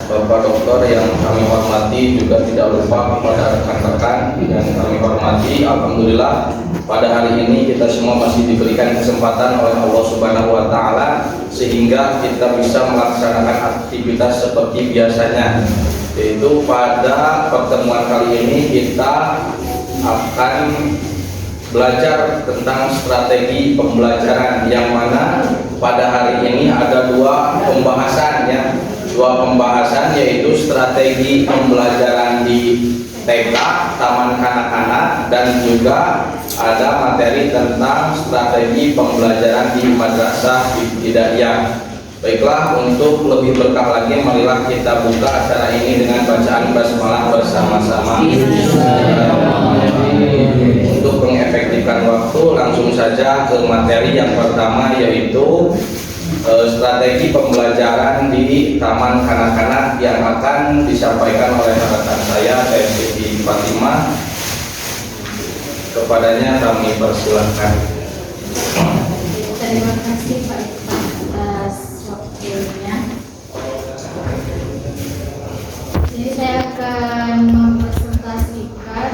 Bapak Dokter yang kami hormati, juga tidak lupa kepada rekan-rekan yang kami hormati. Alhamdulillah pada hari ini kita semua masih diberikan kesempatan oleh Allah Subhanahu wa Ta'ala sehingga kita bisa melaksanakan aktivitas seperti biasanya, yaitu pada pertemuan kali ini kita akan belajar tentang strategi pembelajaran, yang mana pada hari ini ada dua pembahasan, yaitu strategi pembelajaran di TK, Taman Kanak-kanak, dan juga ada materi tentang strategi pembelajaran di Madrasah Ibtidaiyah. Baiklah, untuk lebih berkah lagi, marilah kita buka acara ini dengan bacaan basmalah bersama-sama. Untuk mengefektifkan waktu, langsung saja ke materi yang pertama, yaitu strategi pembelajaran di Taman Kanak-kanak yang akan disampaikan oleh rekan saya, Siti Fatimah. Kepadanya kami persilahkan. Terima kasih Pak atas waktunya. Jadi saya akan mempresentasikan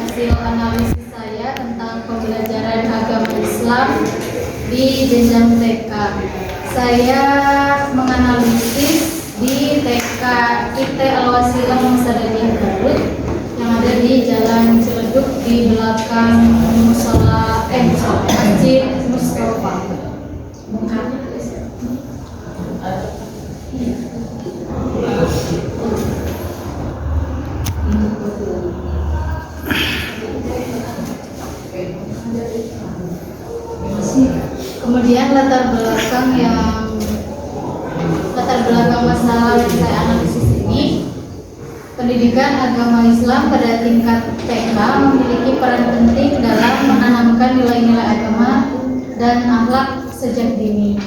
hasil analisis saya tentang pembelajaran agama Islam di jenjang TK. Saya menganalisis di TK IT Al-Wasilah Musadadiah Garut yang ada di Jalan Ciledug di belakang Masjid Mustafa. Kemudian latar belakang masalah yang saya analisis ini, pendidikan agama Islam pada tingkat TK memiliki peran penting dalam menanamkan nilai-nilai agama dan akhlak sejak dini.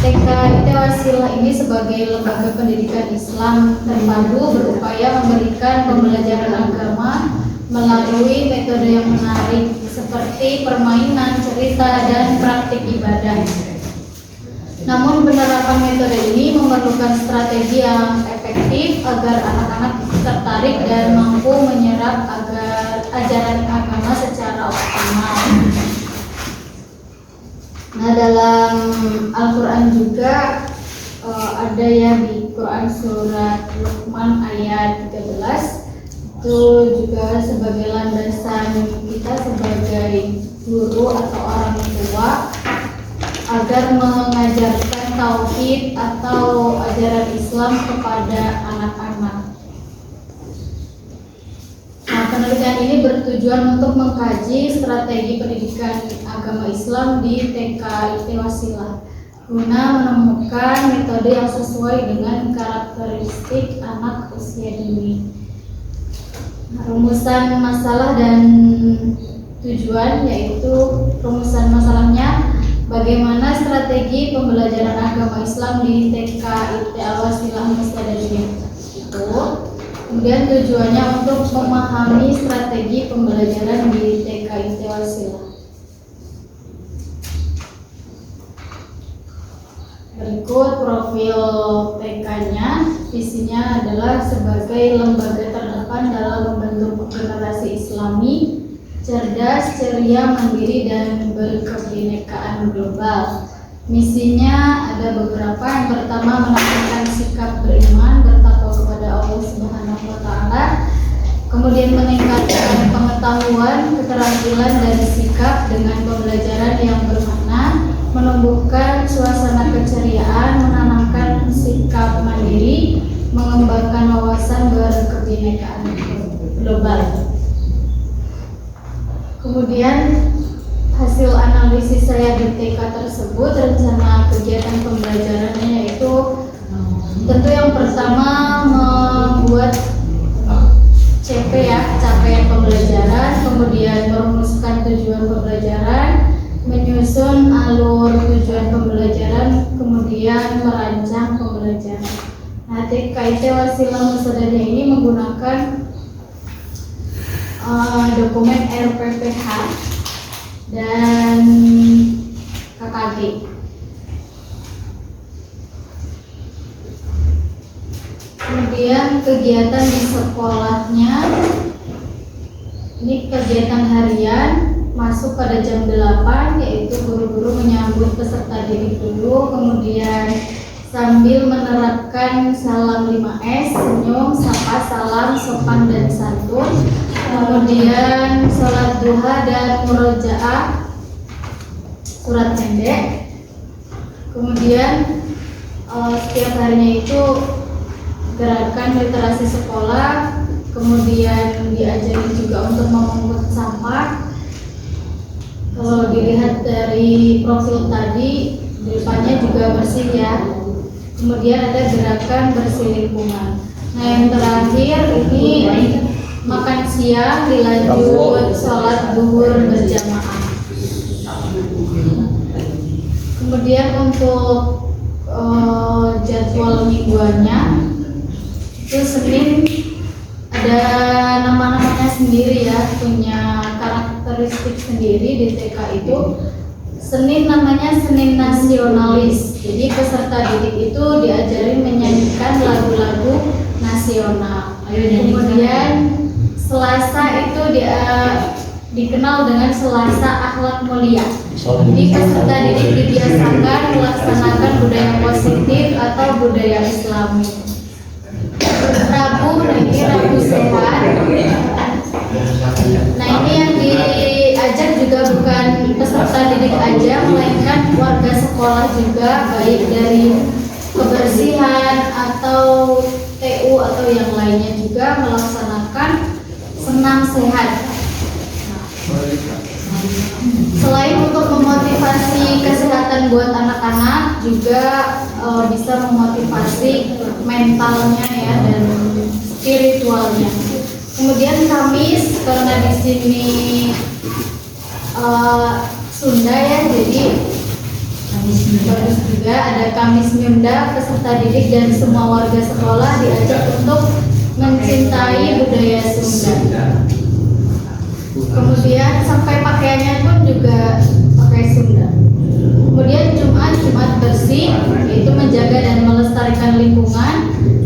TK IT Wasilah ini sebagai lembaga pendidikan Islam terpadu berupaya memberikan pembelajaran agama melalui metode yang menarik seperti permainan, cerita, dan praktik ibadah. Namun penerapan metode ini memerlukan strategi yang efektif agar anak-anak tertarik dan mampu menyerap ajaran agama secara optimal. Nah, dalam Al-Quran juga ada ya di Quran surat Luqman ayat 13, itu juga sebagai landasan kita sebagai guru atau orang tua agar mengajarkan tauhid atau ajaran Islam kepada anak-anak. Nah, penelitian ini bertujuan untuk mengkaji strategi pendidikan agama Islam di TK IT Wasilah guna menemukan metode yang sesuai dengan karakteristik anak usia dini. Rumusan masalah dan tujuan, yaitu rumusan masalahnya bagaimana strategi pembelajaran agama Islam di TK IT Al-Wasilah Musadadiah itu. Kemudian tujuannya untuk memahami strategi pembelajaran di TK IT Wasilah. Berikut profil TK-nya. Visinya adalah sebagai lembaga terdepan dalam membentuk generasi Islami cerdas, ceria, mandiri, dan berkebinekaan global. Misinya ada beberapa. Yang pertama, menanamkan sikap beriman, bertakwa kepada Allah Subhanahu wa Ta'ala. Kemudian meningkatkan pengetahuan, keterampilan, dan sikap dengan pembelajaran yang bermakna, menumbuhkan suasana keceriaan, menanamkan sikap mandiri, mengembangkan wawasan berkebinekaan global. Kemudian hasil analisis saya di TK tersebut, rencana kegiatan pembelajarannya yaitu tentu yang pertama membuat CP ya, capaian pembelajaran, kemudian merumuskan tujuan pembelajaran, menyusun alur tujuan pembelajaran, kemudian merancang pembelajaran. Nah, TK IT Wasilah Musadadiah ini menggunakan dokumen RPPH dan KKG. Kemudian kegiatan di sekolahnya, ini kegiatan harian masuk pada jam 8, yaitu guru-guru menyambut peserta didik dulu, kemudian sambil menerapkan salam 5S, senyum, sapa, salam, sopan dan santun. Kemudian sholat duha dan murojaah surat pendek. Kemudian setiap harinya itu gerakan literasi sekolah, kemudian diajari juga untuk memungut sampah. Kalau dilihat dari profil tadi, depannya juga bersih ya. Kemudian ada gerakan bersih lingkungan. Nah, yang terakhir ini makan siang dilanjut sholat zuhur berjamaah. Kemudian untuk jadwal mingguannya itu Senin ada nama-namanya sendiri ya, punya karakteristik sendiri di TK itu. Senin namanya Senin Nasionalis. Jadi peserta didik itu diajari menyanyikan lagu-lagu nasional. Kemudian Selasa itu dikenal dengan Selasa Akhlak Mulia. Jadi peserta didik dibiasakan melaksanakan budaya positif atau budaya Islami. Rabu, nah ini Rabu sehat. Nah ini yang diajak juga bukan peserta didik aja, melainkan warga sekolah juga, baik dari kebersihan atau TU atau yang lainnya juga melaksanakan senam sehat. Selain untuk memotivasi kesehatan buat anak-anak, juga bisa memotivasi mentalnya ya dan spiritualnya. Kemudian Kamis, karena di sini Sunda ya, jadi bagus juga ada Kamis Mimda. Peserta didik dan semua warga sekolah diajak untuk mencintai budaya Sunda. Kemudian sampai pakaiannya pun juga pakai Sunda. Kemudian Jumat bersih, yaitu menjaga dan melestarikan lingkungan.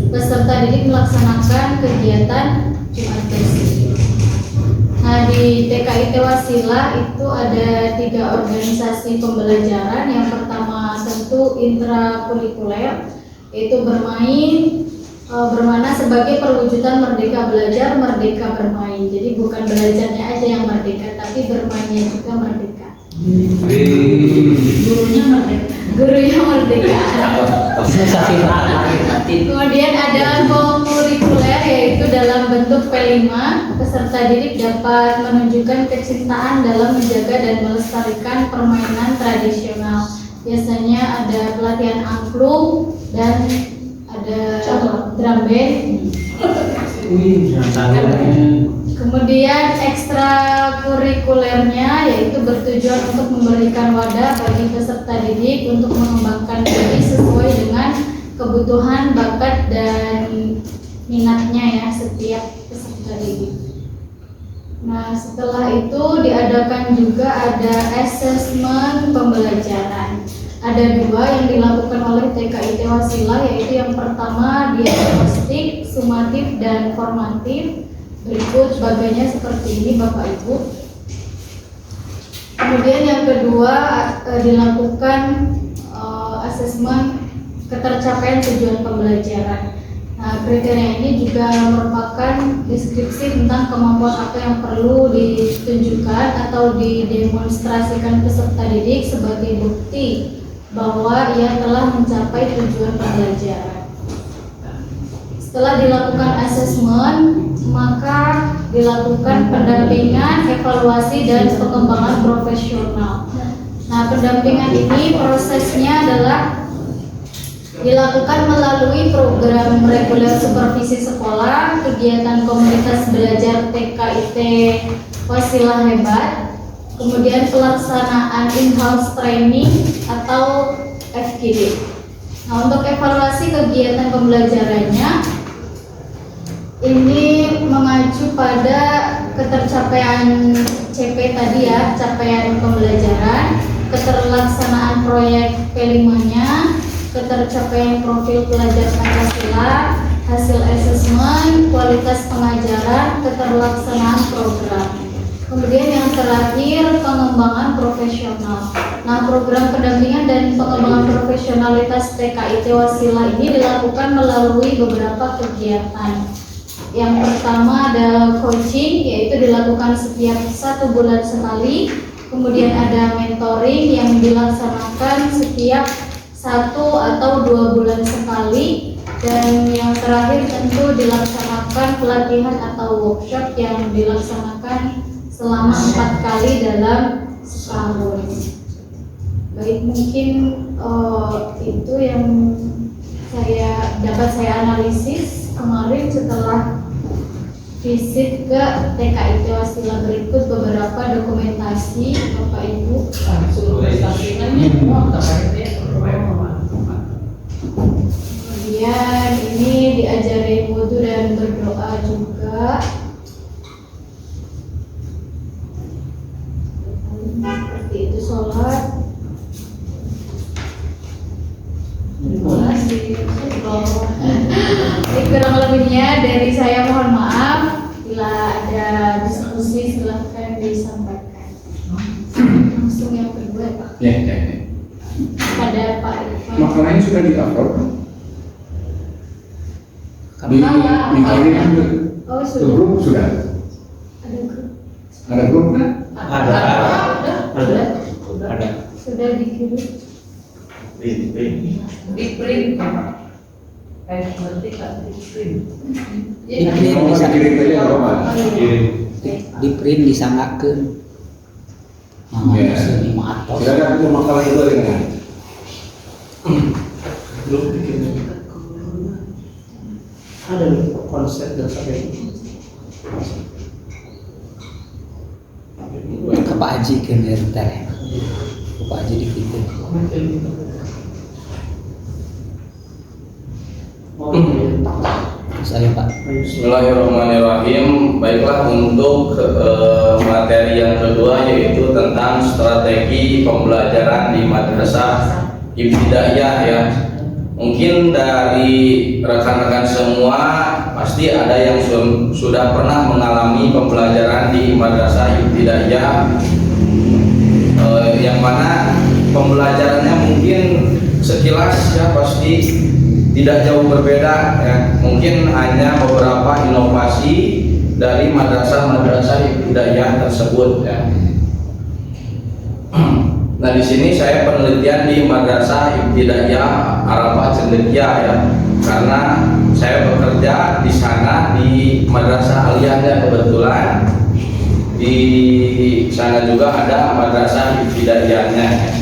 Peserta didik melaksanakan kegiatan Jumat bersih. Nah, di TKIT Wasilah itu ada 3 organisasi pembelajaran. Yang pertama tentu intrakurikuler, yaitu bermana sebagai perwujudan merdeka belajar, merdeka bermain. Jadi bukan belajarnya aja yang merdeka, tapi bermainnya juga merdeka. Gurunya merdeka. Kemudian ada co-kurikuler, yaitu dalam bentuk P5, peserta didik dapat menunjukkan kecintaan dalam menjaga dan melestarikan permainan tradisional. Biasanya ada pelatihan angklung dan ada drum band. Kemudian ekstrakurikulernya yaitu bertujuan untuk memberikan wadah bagi peserta didik untuk mengembangkan diri sesuai dengan kebutuhan, bakat dan minatnya ya setiap peserta didik. Nah, setelah itu diadakan juga ada asesmen pembelajaran. Ada 2 yang dilakukan oleh TKIT Wasilah, yaitu yang pertama diagnostik, sumatif dan formatif. Berikut sebagainya seperti ini Bapak Ibu. Kemudian yang kedua dilakukan asesmen ketercapaian tujuan pembelajaran. Nah, kriteria ini juga merupakan deskripsi tentang kemampuan apa yang perlu ditunjukkan atau didemonstrasikan peserta didik sebagai bukti bahwa ia telah mencapai tujuan pembelajaran. Setelah dilakukan asesmen, maka dilakukan pendampingan, evaluasi, dan pengembangan profesional. Nah, pendampingan ini prosesnya adalah dilakukan melalui program reguler supervisi sekolah, kegiatan komunitas belajar TKIT Wasilah Hebat, kemudian pelaksanaan in-house training atau FGD. Nah, untuk evaluasi kegiatan pembelajarannya ini mengacu pada ketercapaian CP tadi ya, capaian pembelajaran, keterlaksanaan proyek P5-nya, ketercapaian profil pelajar Pancasila, hasil kualitas pengajaran, keterlaksanaan program. Kemudian yang terakhir, pengembangan profesional. Nah, program pendampingan dan pengembangan profesionalitas TKIT Wasilah ini dilakukan melalui beberapa kegiatan. Yang pertama ada coaching, yaitu dilakukan setiap 1 bulan sekali. Kemudian ada mentoring yang dilaksanakan setiap 1 atau 2 bulan sekali. Dan yang terakhir tentu dilaksanakan pelatihan atau workshop yang dilaksanakan selama 4 kali dalam setahun. Baik, mungkin itu yang dapat saya analisis kemarin setelah visit ke TKIT Wasilah. Berikut beberapa dokumentasi Bapak Ibu. Kemudian ini diajari wudhu dan berdoa juga. Seperti itu sholat. Terima kasih. Kurang lebihnya dari saya mohon maaf. Bila ada diskusi silahkan disampaikan. Langsung yang kedua Pak. Ya. Pada Pak Irfan. Makalahnya sudah di-upload? Di ini Oh ke sudah. grup sudah. Ada grup. Ada grup kan? Sudah dikirim. Di print nanti kan di print. Kalau mau dikirim aja nggak apa-apa. Di print disangakeun. Ya. Maaf. Silakan untuk makalah itu dengan. Belum bikin ada konsep dasarnya Ke Pak Haji ke ntar ya. Ke Pak Haji dikirim. Terus ayo Pak. Bismillahirrahmanirrahim. Baiklah, untuk materi yang kedua yaitu tentang strategi pembelajaran di madrasah ibtidaiyah ya. Mungkin dari rekan-rekan semua pasti ada yang sudah pernah mengalami pembelajaran di madrasah ibtidaiyah, yang mana pembelajarannya mungkin sekilas ya pasti tidak jauh berbeda ya. Mungkin hanya beberapa inovasi dari madrasah-madrasah ibtidaiyah tersebut ya. Nah, di sini saya penelitian di Madrasah Ibtidaiyah Arafah Cendekia ya, karena saya bekerja di sana di Madrasah Aliyahnya kebetulan. Di sana juga ada Madrasah Ibtidaiyahnya.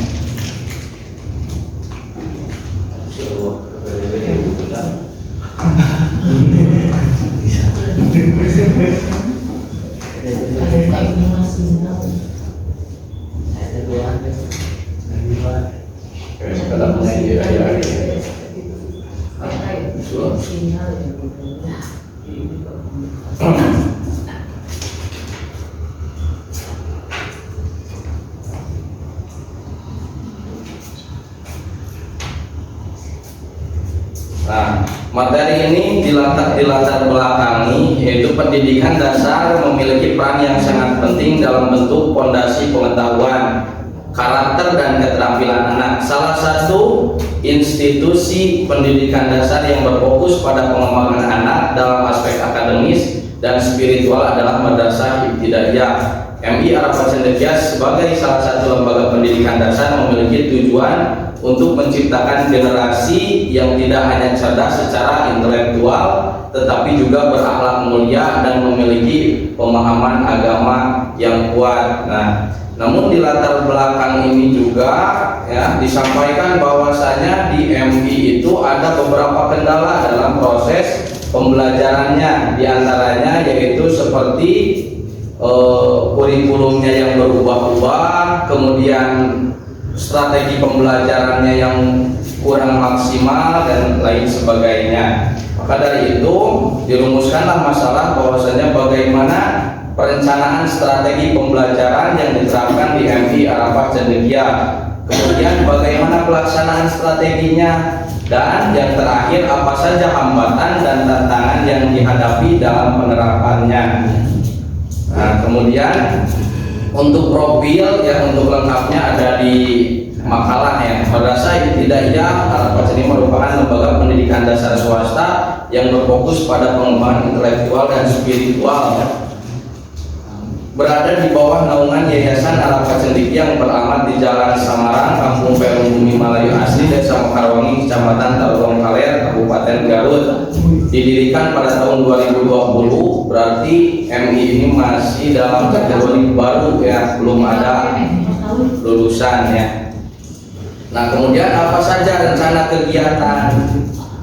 Nah, materi ini dilatar belakangi yaitu pendidikan dasar memiliki peran yang sangat penting dalam bentuk fondasi pengetahuan, karakter dan keterampilan anak. Salah satu institusi pendidikan dasar yang berfokus pada pengembangan anak dalam aspek akademis dan spiritual adalah Madrasah Ibtidaiyah. MI Arafah Cendekia sebagai salah satu lembaga pendidikan dasar memiliki tujuan untuk menciptakan generasi yang tidak hanya cerdas secara intelektual tetapi juga berakhlak mulia dan memiliki pemahaman agama yang kuat. Nah, namun di latar belakang ini juga ya disampaikan bahwasanya di MI itu ada beberapa kendala dalam proses pembelajarannya, diantaranya yaitu seperti kurikulumnya yang berubah-ubah, kemudian strategi pembelajarannya yang kurang maksimal dan lain sebagainya. Maka dari itu dirumuskanlah masalah bahwasanya bagaimana perencanaan strategi pembelajaran yang diterapkan di MI Arafah Cendekia, kemudian bagaimana pelaksanaan strateginya, dan yang terakhir apa saja hambatan dan tantangan yang yang dihadapi dalam penerapannya. Nah, kemudian untuk profil ya, untuk lengkapnya ada di makalah ya. Madrasah Ibtidaiyah Al-Fatihah ini merupakan lembaga pendidikan dasar swasta yang berfokus pada pengembangan intelektual dan spiritual ya. Berada di bawah naungan Yayasan Al-Fatihah yang beralamat di Jalan Samarang, Kampung Perum Bumi Malayu Asli, Desa Mekarwangi, Kecamatan Taruang Kaler, Kabupaten Garut. Didirikan pada tahun 2020, berarti MI ini masih dalam kategori baru ya, belum ada lulusan ya. Nah, kemudian apa saja rencana kegiatan?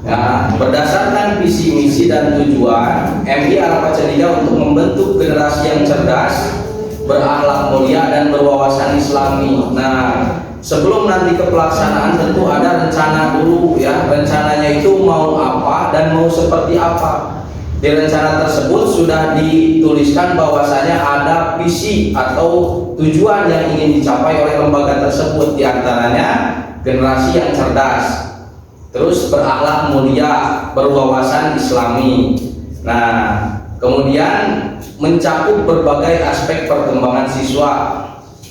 Ya, berdasarkan visi misi dan tujuan MI Al-Fatihah untuk membentuk generasi yang cerdas, berakhlak mulia dan berwawasan Islami. Nah, sebelum nanti ke pelaksanaan tentu ada rencana dulu ya. Rencananya itu mau apa dan mau seperti apa. Di rencana tersebut sudah dituliskan bahwasanya ada visi atau tujuan yang ingin dicapai oleh lembaga tersebut, diantaranya generasi yang cerdas, terus berakhlak mulia, berwawasan Islami. Nah, kemudian mencakup berbagai aspek perkembangan siswa.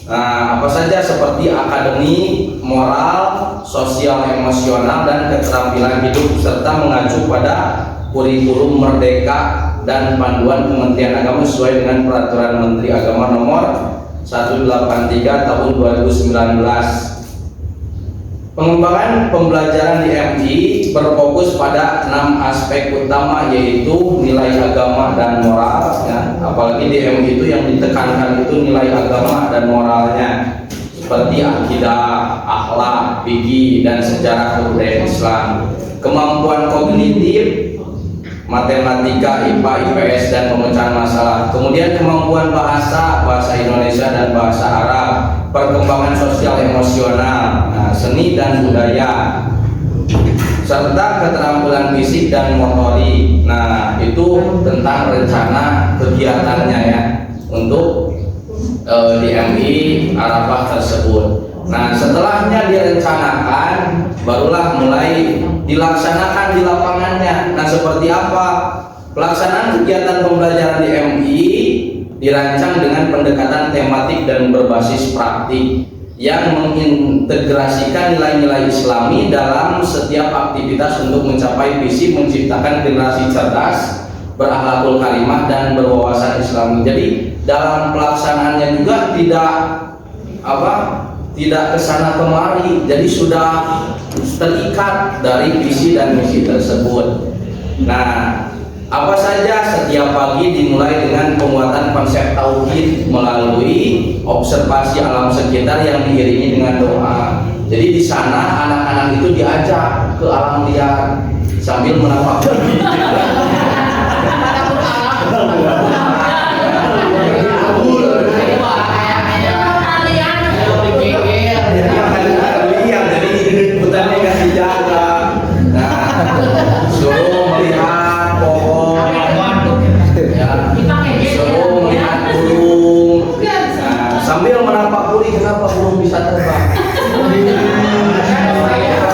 Nah, apa saja seperti akademik, moral, sosial, emosional, dan keterampilan hidup, serta mengacu pada kurikulum merdeka dan panduan Kementerian Agama sesuai dengan Peraturan Menteri Agama Nomor 183 Tahun 2019. Pengembangan pembelajaran di MI berfokus pada 6 aspek utama, yaitu nilai agama dan moral ya. Apalagi di MI itu yang ditekankan itu nilai agama dan moralnya, seperti akidah, akhlak, fikih, dan sejarah kebudayaan Islam. Kemampuan kognitif, matematika, IPA, IPS, dan pemecahan masalah. Kemudian kemampuan bahasa Indonesia dan bahasa Arab, perkembangan sosial emosional, seni dan budaya, serta keterampilan fisik dan motorik. Nah, itu tentang rencana kegiatannya ya untuk di MI Arafah tersebut. Nah, setelahnya direncanakan, barulah mulai dilaksanakan di lapangannya. Nah, seperti apa? Pelaksanaan kegiatan pembelajaran di MI dirancang dengan pendekatan tematik dan berbasis praktik yang mengintegrasikan nilai-nilai Islami dalam setiap aktivitas untuk mencapai visi menciptakan generasi cerdas, berakhlakul karimah, dan berwawasan Islami. Jadi dalam pelaksanaannya juga tidak kesana kemari, jadi sudah terikat dari visi dan misi tersebut. Nah, apa saja? Setiap pagi dimulai dengan penguatan konsep tauhid melalui observasi alam sekitar yang diiringi dengan doa. Jadi di sana anak-anak itu diajak ke alam liar sambil menapaki. Sambil menapakuri kenapa belum bisa terbang.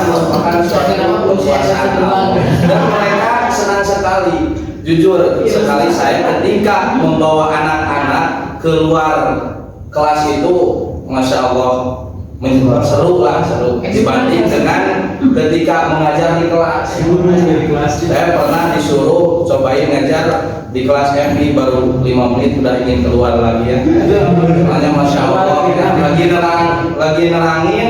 Merupakan suatu suasana dan mereka senang sekali. Jujur sekali saya ketika membawa anak-anak keluar kelas itu, masya Allah, seru dibanding dengan ketika mengajar di kelas. Saya pernah disuruh cobain ngajar di kelas MI, baru 5 menit udah ingin keluar lagi ya. Makanya masya Allah, lagi nerangin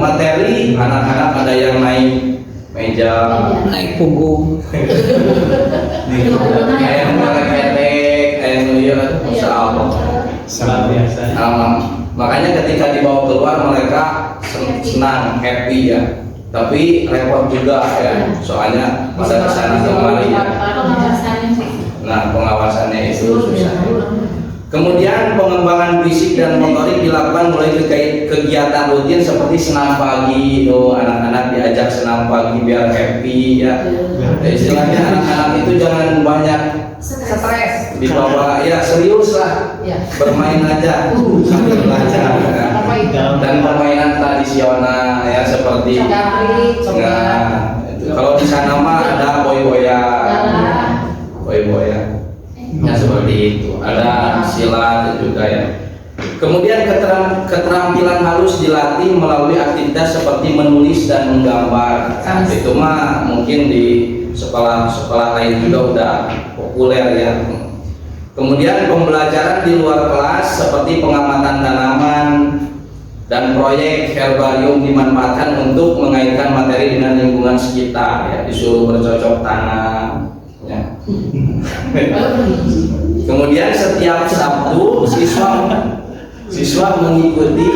materi, anak-anak ada yang naik meja, naik punggung, ayam ketek, ayam liar, masya Allah. Sangat biasa. Makanya ketika dibawa keluar mereka senang, happy ya. Tapi repot juga ya, soalnya pada kesana kemari ya. Nah, pengawasannya itu susah. Kemudian pengembangan fisik dan motorik dilakukan mulai kegiatan rutin seperti senam pagi. Tuh, anak-anak diajak senam pagi biar happy ya. Istilahnya anak-anak itu jangan banyak Stres. dibawa ya, serius lah. Ya. Bermain aja sambil belajar ya. Dan permainan tradisional ya, seperti Coklat. nah, itu. Kalau di sana mah ada boy-boyan seperti itu. Ada silat juga ya. Kemudian keterampilan halus dilatih melalui aktivitas seperti menulis dan menggambar. Nah, itu mah mungkin di sekolah-sekolah lain juga udah populer ya. Kemudian pembelajaran di luar kelas seperti pengamatan tanaman dan proyek herbarium dimanfaatkan untuk mengaitkan materi dengan lingkungan sekitar ya, disuruh bercocok tanam ya. Kemudian setiap Sabtu siswa mengikuti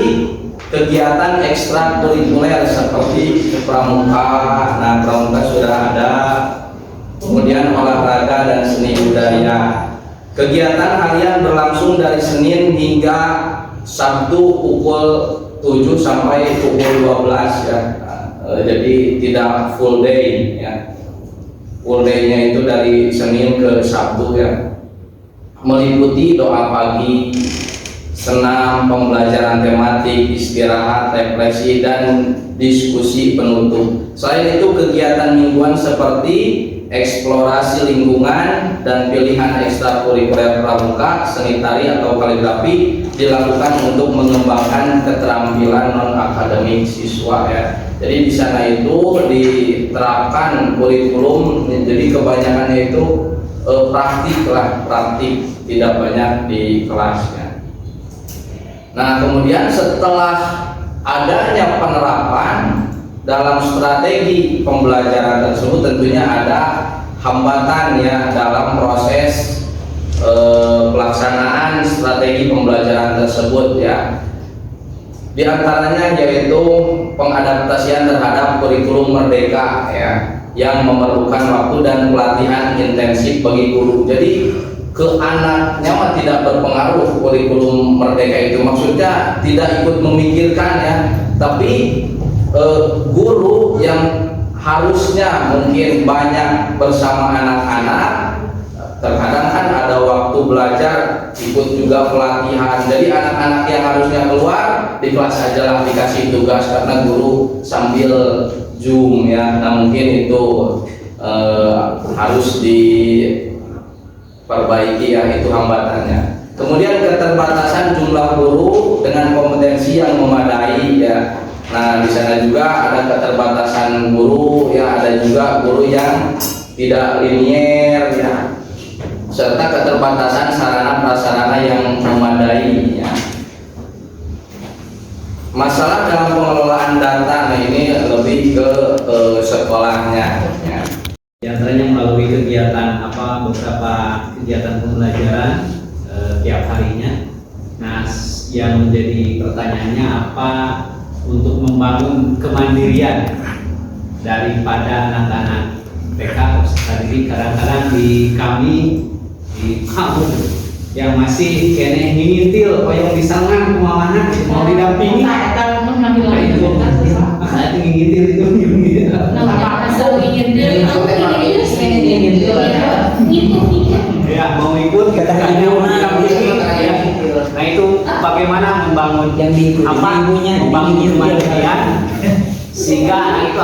kegiatan ekstrakurikuler seperti pramuka. Nah, pramuka sudah ada. Kemudian olahraga dan seni budaya. Kegiatan harian berlangsung dari Senin hingga Sabtu pukul 7 sampai pukul 12 ya. Jadi tidak full day ya. Full day-nya itu dari Senin ke Sabtu ya. Meliputi doa pagi, senam, pembelajaran tematik, istirahat, refleksi, dan diskusi penutup. Selain itu kegiatan mingguan seperti eksplorasi lingkungan dan pilihan ekstrakurikuler pramuka, seni tari atau kaligrafi dilakukan untuk mengembangkan keterampilan non akademik siswa ya. Jadi di sana itu diterapkan kurikulum, jadi kebanyakannya itu praktik, tidak banyak di kelasnya. Nah, kemudian setelah adanya penerapan dalam strategi pembelajaran tersebut, tentunya ada hambatan ya dalam proses pelaksanaan strategi pembelajaran tersebut ya. Di antaranya yaitu pengadaptasian terhadap kurikulum merdeka ya, yang memerlukan waktu dan pelatihan intensif bagi guru. Jadi ke anaknya mah tidak berpengaruh kurikulum merdeka itu, maksudnya tidak ikut memikirkan ya, tapi guru yang harusnya mungkin banyak bersama anak-anak, terkadang kan ada waktu belajar ikut juga pelatihan. Jadi anak-anak yang harusnya keluar di kelas aja lah dikasih tugas karena guru sambil Zoom ya. Nah, mungkin itu harus diperbaiki ya, itu hambatannya. Kemudian keterbatasan jumlah guru dengan kompetensi yang memadai ya. Nah, di sana juga ada keterbatasan guru ya, ada juga guru yang tidak linier ya, serta keterbatasan sarana prasarana yang memadai ya. Masalah dalam pengelolaan data, nah ini lebih ke sekolahnya ya. Di antaranya melalui kegiatan beberapa kegiatan pembelajaran tiap harinya. Nah, yang menjadi pertanyaannya apa untuk membangun kemandirian daripada anak-anak TK tadi. Kadang-kadang di kami di kampus yang masih kene ngintil koyong disangan kemalahan mau didampingi Akan mengambil lagi. saya ngintil itu ya mau ikut katanya mau didampingi ya. Nah, itu bagaimana membangun Yang diikuti ibunya, membangun diikuti kemandirian sehingga anak itu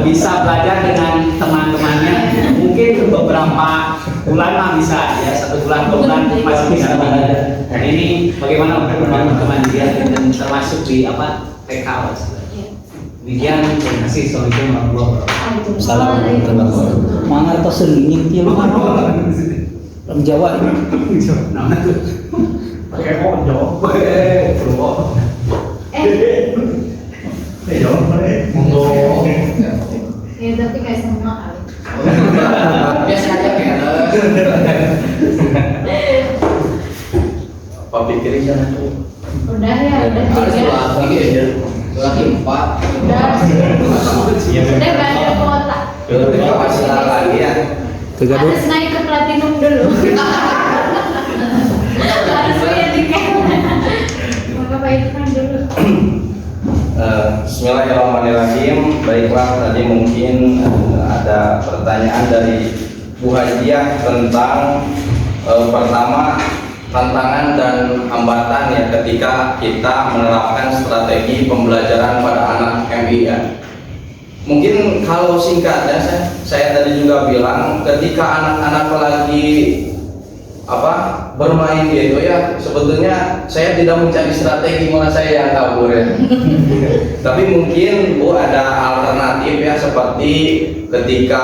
bisa belajar dengan teman-temannya. Mungkin beberapa bulan lah bisa ya, 1 bulan 2 bulan masih bisa belajar. Nah, ini bagaimana untuk membangun kemandirian dan termasuk di TK. Demikian, terima kasih. Assalamualaikum warahmatullahi wabarakatuh. Assalamualaikum. Mangar to sering ngintil mana? Orang Jawa ini. Nama tuh Pakai konjo. Ya tapi kayak semua kali. Biasa aja kayak apa pikirin jangan tuh. Udah ya, udah tiga. Lagi 4. Udah bayar kuota. Masih lagi ya. Harus naik ke platinum dulu. Harus bayar tiket. Maka bayarkan dulu. Bismillahirrahmanirrahim. Baiklah, tadi mungkin ada pertanyaan dari Bu Hajiah tentang pertama tantangan dan hambatan ya ketika kita menerapkan strategi pembelajaran pada anak MI ya. Mungkin kalau singkatnya saya tadi juga bilang ketika anak-anak lagi bermain gitu ya. Sebetulnya saya tidak mencari strategi, malah saya yang kabur ya. Tapi mungkin Bu ada alternatif ya, seperti ketika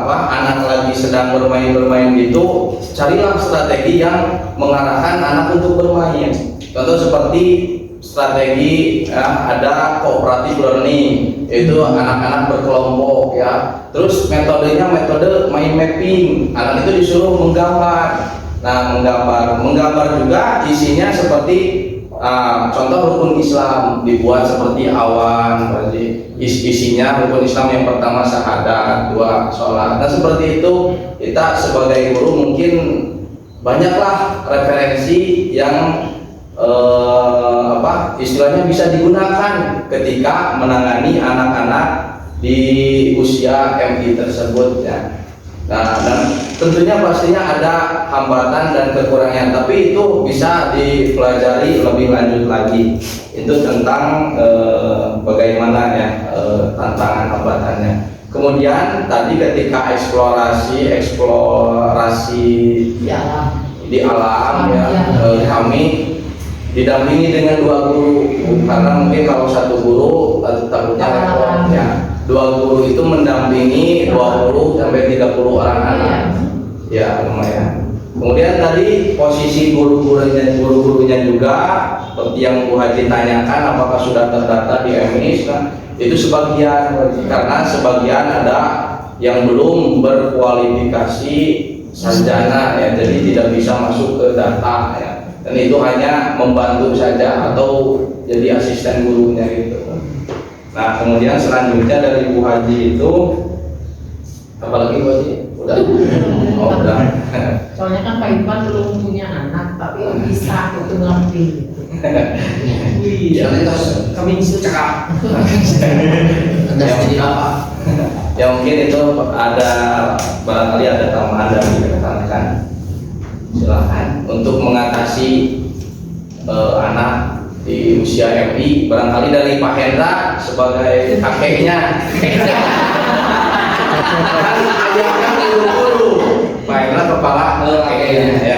anak lagi sedang bermain gitu, carilah strategi yang mengarahkan anak untuk bermain. Contoh seperti strategi ya, ada cooperative learning, itu anak-anak berkelompok ya. Terus metodenya metode mind mapping, anak itu disuruh menggambar. Nah, menggambar juga isinya seperti contoh rukun Islam dibuat seperti awan, berarti isinya rukun Islam yang pertama syahadat, 2 sholat. Nah, seperti itu kita sebagai guru mungkin banyaklah referensi yang istilahnya bisa digunakan ketika menangani anak-anak di usia MI tersebut ya. Nah, dan tentunya pastinya ada hambatan dan kekurangan, tapi itu bisa dipelajari lebih lanjut lagi. Itu tentang bagaimana ya tantangan hambatannya. Kemudian tadi ketika eksplorasi di alam ya, kami didampingi dengan 2 guru, karena mungkin kalau 1 guru takutnya repot ya. 2 guru itu mendampingi 20 sampai 30 orang anak. Ya, lumayan. Kemudian tadi posisi guru-gurunya juga seperti yang Bu Haji tanyakan, apakah sudah terdata di MIS? Nah, itu sebagian, karena sebagian ada yang belum berkualifikasi sarjana ya, jadi tidak bisa masuk ke data ya. Dan itu hanya membantu saja atau jadi asisten gurunya gitu. Nah, kemudian selanjutnya dari Bu Haji itu apalagi Bu Haji? Udah? Oh, udah. Soalnya kan Pak Irfan belum punya anak, tapi bisa itu ngerti. Ya, kami cekap. Ya mungkin itu ada barangkali ada tambahan dari rekan-rekan. Silahkan untuk mengatasi anak di usia MI, barangkali dari Pak Hendra sebagai kakeknya. Kan ajarkan guru-guru. Pak Hendra kepala kakeknya ya.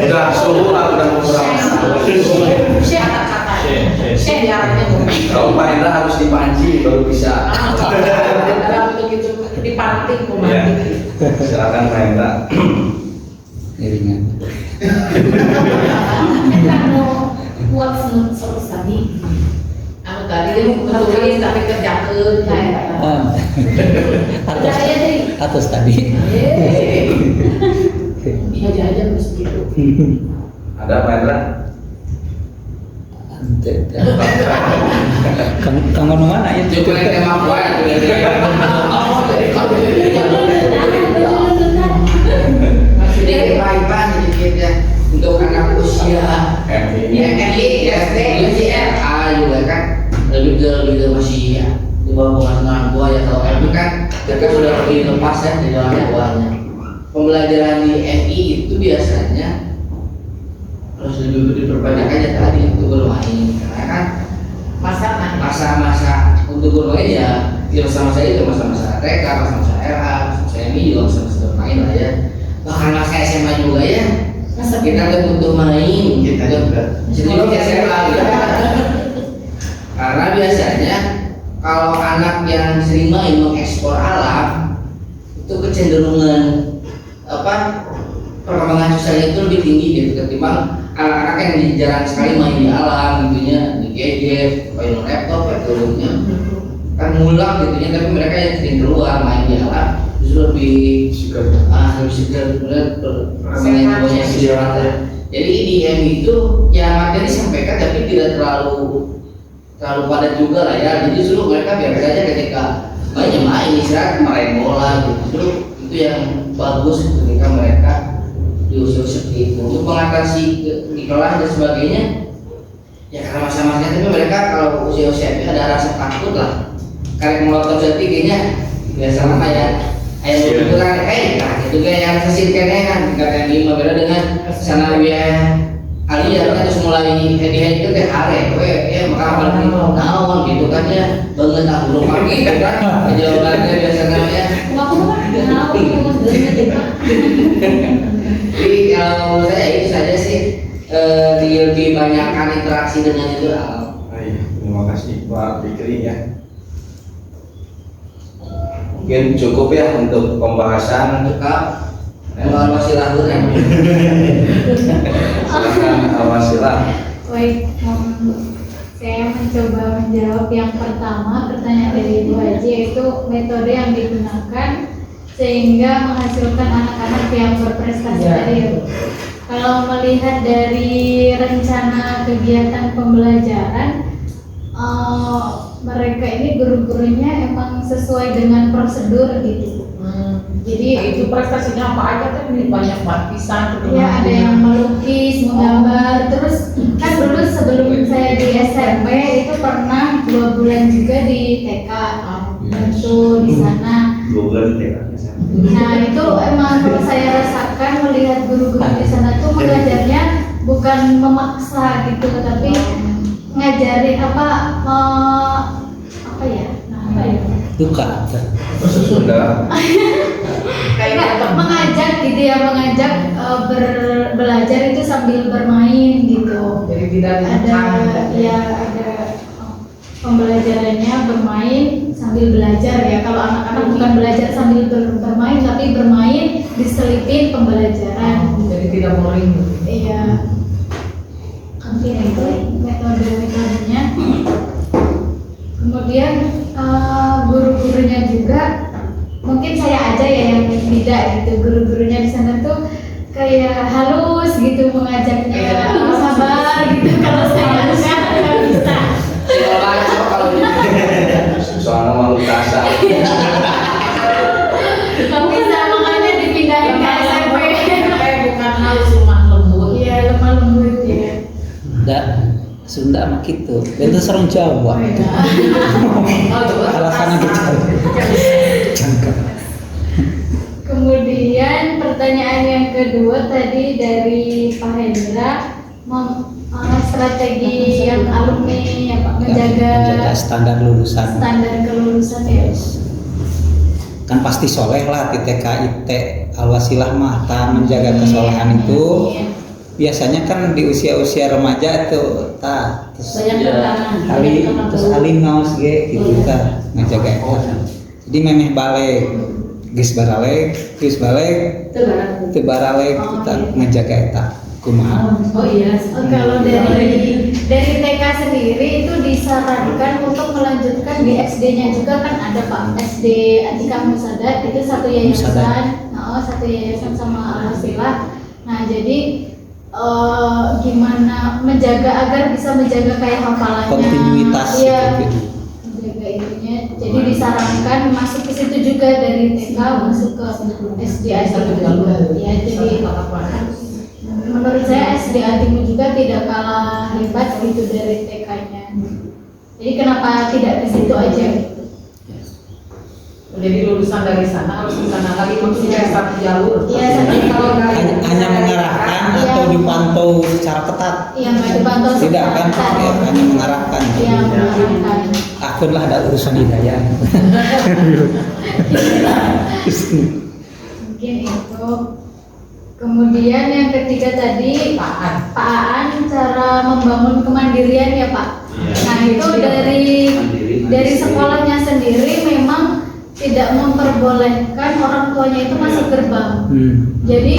Udah suhu lah, udah kurang. Kalau Pak Hendra harus dipanci baru bisa. Begitu dipanting Ya. Silakan Pak Hendra. Iringan. Kita mau buat solusi tadi. Tadi dia betulin tapi kerjakeun Udah aja deh. Atas tadi. Iya aja harus gitu. Ada Pak Hendra? Kang mana ya? Itu kan tema buat Jadi Pak sedikitnya untuk anak usia MI, SD, SMA juga kan lebih ke masih ya di bawah pengasuhan gua ya. Kalau MI kan mereka sudah lebih lepas ya di dalam guanya. Pembelajaran di MI itu biasanya harus lebih diperbanyak aja tadi untuk bermain, karena kan masa-masa untuk bermain ya masa-masa itu masa-masa TK, masa-masa RA, masa MI juga masa-masa bermain lah ya. Bahkan masa SMA juga ya, kita kan butuh main, kita juga jadi SMA gitu. Karena biasanya kalau anak yang sering main mengekspor alam itu kecenderungan perkembangan sosialnya itu lebih tinggi gitu ketimbang anak-anak yang jarang sekali main di alam gitunya, di gadget, main laptop atau kan mulak gitunya, tapi mereka yang sering keluar main di alam justru lebih segar, kemudian perkembangan jiwanya. Jadi IDM itu ya materi disampaikan tapi tidak terlalu padat juga lah ya. Jadi justru mereka biasa saja ketika main istirahat main bola gitu. Justru itu yang bagus ketika mereka di usia seperti itu. Untuk mengatasi di kelas dan sebagainya ya karena masa-masanya, tapi mereka kalau usia-usia itu ada rasa takut lah. Karek melotot jadi kayaknya biasa lama ya. Ayo itu kan, nah itu kayak yang sesin kene kan, tingkat yang 5 beda dengan sanawiyah aliyah kan terus mulai head-head itu teh are, ya maka apalagi naon gitu kan ya, banget aku belum pagi gitu kan, jawabannya biasanya ya, Jadi kalau menurut saya itu saja sih, lebih banyakkan interaksi dengan itu. Terima kasih Pak Fikri ya. Mungkin cukup ya untuk pembahasan. Juga evaluasi lahir ya. Silakan Awasilah. Baik, saya mencoba menjawab yang pertama pertanyaan dari Ibu Haji, yaitu metode yang digunakan sehingga menghasilkan anak-anak yang berprestasi tadi ya, Bu. Kalau melihat dari rencana kegiatan pembelajaran, mereka ini guru-gurunya emang sesuai dengan prosedur gitu. Jadi itu prestasinya apa aja kan, ini banyak baptisan. ya ada yang melukis, menggambar, terus kan dulu sebelum saya di SMP itu pernah 2 bulan juga di TK, bantu di sana. 2 bulan di TK. Nah itu emang kalau saya rasakan melihat guru-guru di sana tuh mengajarnya bukan memaksa gitu, tapi ngajarin apa ya? Duka. Sudah. Kayak mengajak gitu ya, belajar itu sambil bermain gitu. Jadi tidak Ada pembelajarannya bermain sambil belajar ya. Kalau anak-anak bukan belajar sambil bermain, tapi bermain diselipin pembelajaran. jadi tidak boring. Iya. Mungkin itu metode-metodenya. Kemudian guru-gurunya juga mungkin saya aja ya yang tidak gitu. Guru-gurunya di sana tuh kayak halus gitu mengajaknya, sabar gitu. Kalau saya nggak bisa. Coba kalau Soalnya malu kasar. Nggak bisa, makanya dipindahin ke SMP. Bukan halus, lemah lembut. Iya, lemah lembut ya. Nggak, Sunda mah gitu. Itu serang Jawa. Alasannya gitu. Kemudian pertanyaan yang kedua tadi dari Pak Hendra, strategi yang alumni ya Pak menjaga standar lulusan. standar kelulusan ya. Kan pasti soleh lah di TK IT Alwasilah mah menjaga kesolehan itu. Iya. Biasanya kan di usia-usia remaja tuh terus Banyak tantangan. terus alim ngaos ge gitu ta ngajaga eta. Jadi memeh balik geus balik teu balik kita ngajaga eta kumaha. Oh iya. Kalau dari TK sendiri itu disarankan untuk melanjutkan di SD-nya juga kan ada Pak, SD Atika Musadat itu satu yayasan, satu yayasan sama Alwasilah. Nah jadi gimana menjaga agar bisa menjaga kayak hafalannya, Kontinuitas iya, gitu. menjaga itunya. Jadi disarankan masuk ke situ juga dari TK masuk ke SD Atika juga. Ya jadi menurut saya SD Atimu juga tidak kalah hebat gitu dari TK-nya. Jadi kenapa tidak ke situ aja? Jadi lulusan dari sana harus ke sana lagi, maksudnya satu jalur. Iya, kalau Hanya mengarahkan atau dipantau secara ketat? Iya, nggak dipantau Tidak secara kan? ketat. Ya, hanya mengarahkan. Iya, mengarahkan. Akun lah ada urusan hidayah. Mungkin itu. Kemudian yang ketiga tadi Pak Aan cara membangun kemandirian ya Pak. Nah itu dari sekolahnya sendiri memang tidak memperbolehkan orang tuanya itu masuk gerbang. Jadi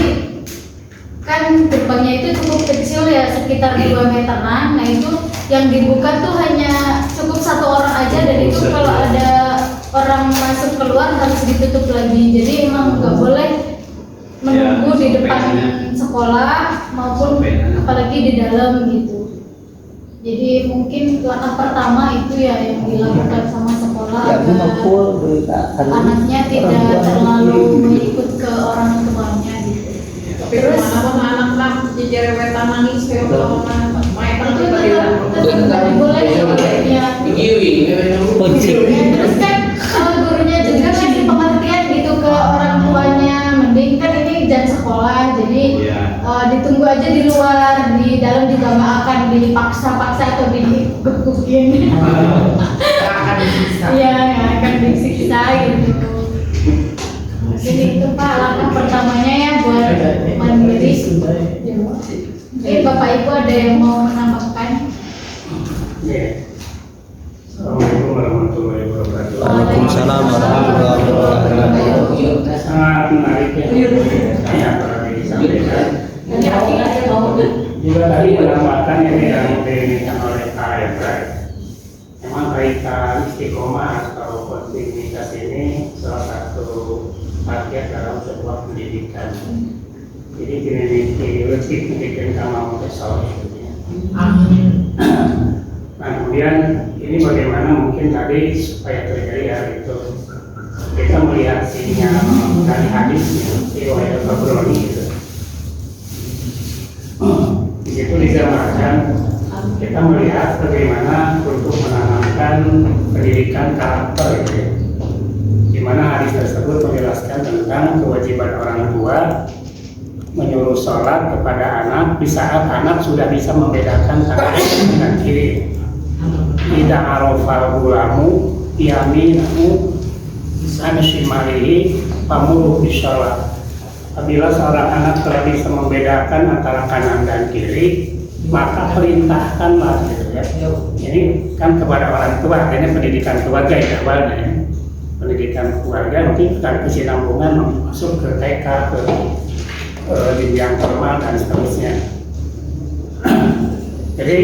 kan gerbangnya itu cukup kecil ya, sekitar 2 meteran. Nah itu yang dibuka tuh hanya cukup 1 orang aja, dan itu kalau ada orang masuk keluar harus ditutup lagi. Jadi emang nggak boleh menunggu di depan sekolah maupun apalagi di dalam gitu. Jadi mungkin langkah pertama itu ya yang dilakukan sama sekolah agar anaknya tidak terlalu mengikut ke orang tuanya gitu. Terus anak-anak jejerewetan nangis kayak orang main Itu tetap nggak dibolehin ya. Terus kan gurunya juga kasih pengertian gitu ke orang tuanya, mending kan ini jam sekolah, jadi ditunggu aja di luar, di dalam juga nggak akan dipaksa-paksa atau digebukin. akan disiksa. Iya, nggak akan disiksa gitu. Jadi itu Pak, langkah pertamanya ya buat mandiri. Mungkin Bapak Ibu ada yang mau menambahkan? Assalamualaikum warahmatullahi wabarakatuh. Waalaikumsalam warahmatullahi wabarakatuh. Sangat menarik ya. Saya pernah disampaikan. Juga tadi penambahkan yang diberikan oleh Pak Efra. Memang kaitan istiqomah atau kontinuitas ini salah satu bagian dalam sebuah pendidikan. Jadi lebih pendidikan sama Montessori. Nah kemudian ini bagaimana mungkin tadi supaya terjadi hal itu kita melihat sinyal dari hadisnya riwayat Tabrani gitu. Di situ digambarkan kita melihat bagaimana untuk menanamkan pendidikan karakter gitu ya. Di mana hadis tersebut menjelaskan tentang kewajiban orang tua menyuruh sholat kepada anak di saat anak sudah bisa membedakan kanan dan kiri. Tidak arafal gulamu yaminahu an shimalihi pamuru bisholat. Apabila seorang anak telah bisa membedakan antara kanan dan kiri, maka perintahkanlah gitu ya. Ini kan kepada orang tua, artinya pendidikan keluarga ya awalnya ya. Pendidikan keluarga mungkin dari kesinambungan masuk ke TK, ke jenjang formal dan seterusnya. Jadi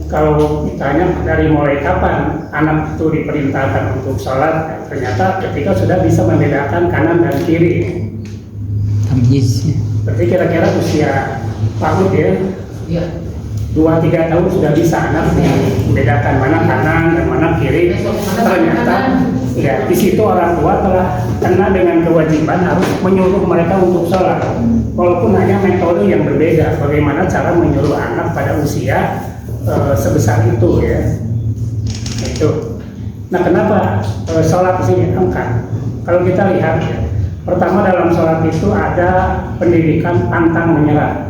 kalau ditanya dari mulai kapan anak itu diperintahkan untuk sholat, ternyata ketika sudah bisa membedakan kanan dan kiri. Tamyiz. Berarti kira-kira usia PAUD ya, Iya. 2-3 tahun sudah bisa anak membedakan mana kanan dan mana kiri. Ternyata ya di situ orang tua telah kena dengan kewajiban harus menyuruh mereka untuk sholat. Walaupun hanya metode yang berbeda, bagaimana cara menyuruh anak pada usia sebesar itu ya. Itu. Nah kenapa sholat di sini angkat? Kalau kita lihat ya, pertama dalam sholat itu ada pendidikan pantang menyerah.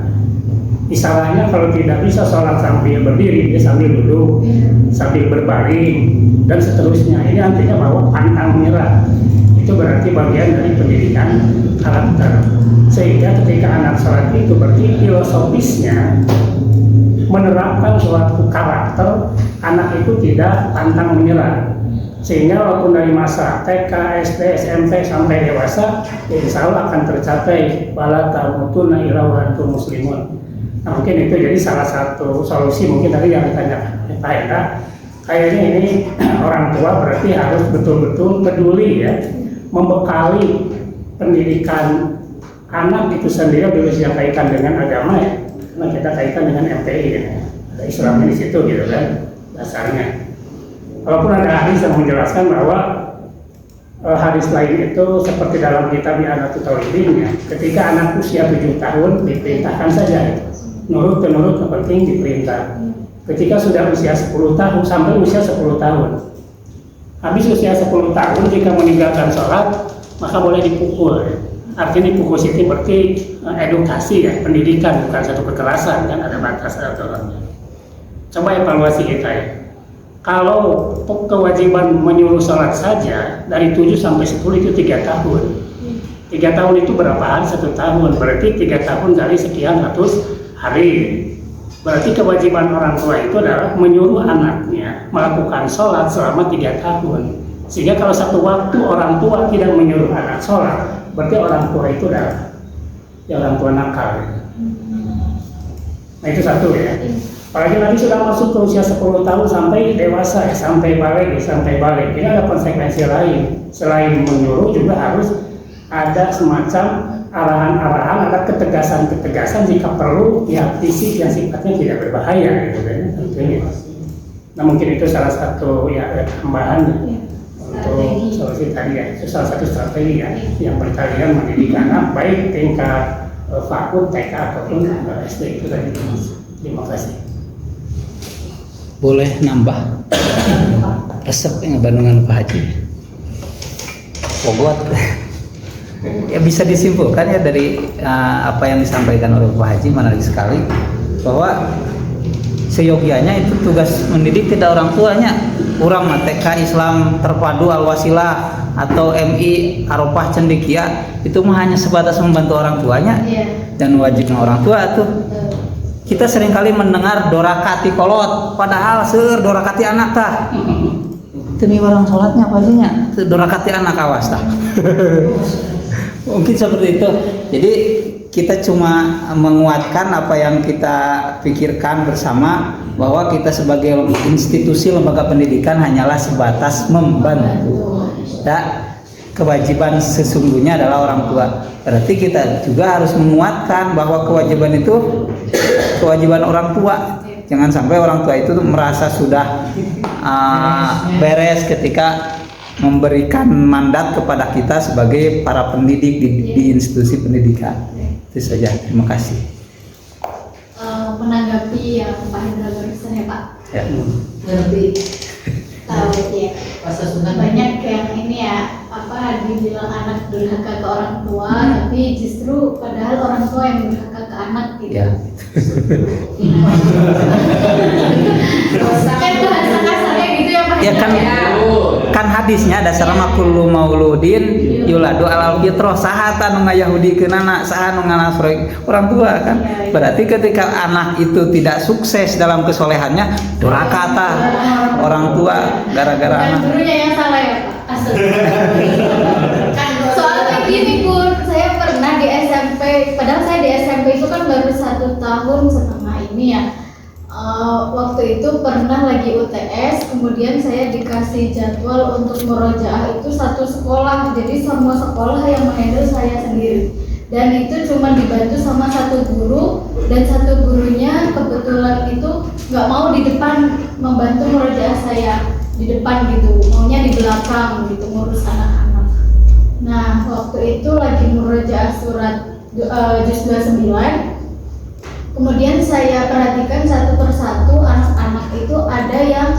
Misalnya kalau tidak bisa sholat sambil berdiri, dia sambil duduk, sambil berbaring, dan seterusnya. Ini artinya bahwa pantang menyerah. Itu berarti bagian dari pendidikan karakter. Sehingga ketika anak sholat itu berarti filosofisnya menerapkan suatu karakter, anak itu tidak pantang menyerah. Sehingga walaupun dari masa TK, SD, SMP sampai dewasa, insya Allah akan tercapai wala tamutunna illa wa antum muslimun. Nah, mungkin itu jadi salah satu solusi mungkin tadi yang ditanyakan Pak Hendra. Kayaknya ini orang tua berarti harus betul-betul peduli ya, membekali pendidikan anak itu sendiri yang kaitan dengan agama ya. Karena kita kaitan dengan MTI ya, ada Islamnya di situ gitu kan dasarnya. Walaupun ada hadis yang menjelaskan bahwa hadis lain itu seperti dalam kitab Anatul Tauhid ya, ketika anak usia 7 tahun diperintahkan saja nurut penting diperintah. Ketika sudah usia 10 tahun sampai usia 10 tahun, habis usia 10 tahun jika meninggalkan sholat maka boleh dipukul ya. Artinya dipukul itu berarti edukasi ya, pendidikan bukan satu kekerasan kan, ada batas aturannya. Coba evaluasi kita ya. Kalau kewajiban menyuruh sholat saja dari 7 sampai 10 itu 3 tahun. 3 tahun itu berapa hari? 1 tahun. Berarti 3 tahun kali sekian ratus hari. Berarti kewajiban orang tua itu adalah menyuruh anaknya melakukan sholat selama 3 tahun. Sehingga kalau satu waktu orang tua tidak menyuruh anak sholat, berarti orang tua itu adalah ya orang tua nakal. Nah itu satu ya. Apalagi nanti sudah masuk ke usia 10 tahun sampai dewasa ya, sampai balik. Ini ada konsekuensi lain. Selain menyuruh juga harus ada semacam arahan-arahan, ada ketegasan-ketegasan jika perlu ya fisik yang sifatnya tidak berbahaya gitu kan tentunya. Nah mungkin itu salah satu ya tambahan untuk solusi tadi ya. Itu salah satu strategi ya yang berkalian mendidik anak baik tingkat FAUD, TK ataupun SD itu tadi. Terima kasih. Boleh nambah resep yang Bandungan Pak Haji Pogot. Ya bisa disimpulkan ya dari apa yang disampaikan oleh Pak Haji, menarik sekali bahwa seyogianya itu tugas mendidik tidak orang tuanya, urang mah TK Islam Terpadu Al-Wasilah atau MI Arofah Cendekia itu mah hanya sebatas membantu orang tuanya dan wajibnya orang tua tuh. Kita seringkali mendengar dorakati kolot, padahal seueur dorakati anak tah. Demi orang sholatnya apa sihnya? Dorakati anak awas tah. Mungkin seperti itu. Jadi kita cuma menguatkan apa yang kita pikirkan bersama, bahwa kita sebagai institusi lembaga pendidikan hanyalah sebatas membantu. Ya, kewajiban sesungguhnya adalah orang tua. Berarti kita juga harus menguatkan bahwa kewajiban itu kewajiban orang tua. Jangan sampai orang tua itu merasa sudah beres ketika memberikan mandat kepada kita sebagai para pendidik di institusi pendidikan. Itu saja. Terima kasih. Menanggapi yang Pak Hendra barusan ya Pak. Ya. Ngerti. Tahu ya. Bahasa Sunda Banyak yang ini ya dibilang anak durhaka ke orang tua, tapi justru padahal orang tua yang durhaka ke anak gitu. Ya. Kan bahasa kasarnya gitu ya Pak. Ya kan hadisnya dasar mah kullu mauludin yuladu alal fitrah, saha anu ngayahudikeun anak, saha anu nganasroi orang tua kan. Berarti ketika anak itu tidak sukses dalam kesolehannya, durhaka tah orang tua gara-gara anak. Gurunya yang salah ya Pak. Soalnya gini Pur, saya pernah di SMP, padahal saya di SMP itu kan baru 1 tahun setengah ini ya. Waktu itu pernah lagi UTS, kemudian saya dikasih jadwal untuk murojaah itu satu sekolah, jadi semua sekolah yang menghandle saya sendiri. Dan itu cuma dibantu sama satu guru, dan satu gurunya kebetulan itu nggak mau di depan membantu murojaah saya, di depan gitu, maunya di belakang gitu ngurus anak-anak. Nah waktu itu lagi murojaah surat juz 29. Kemudian saya perhatikan satu persatu anak-anak itu ada yang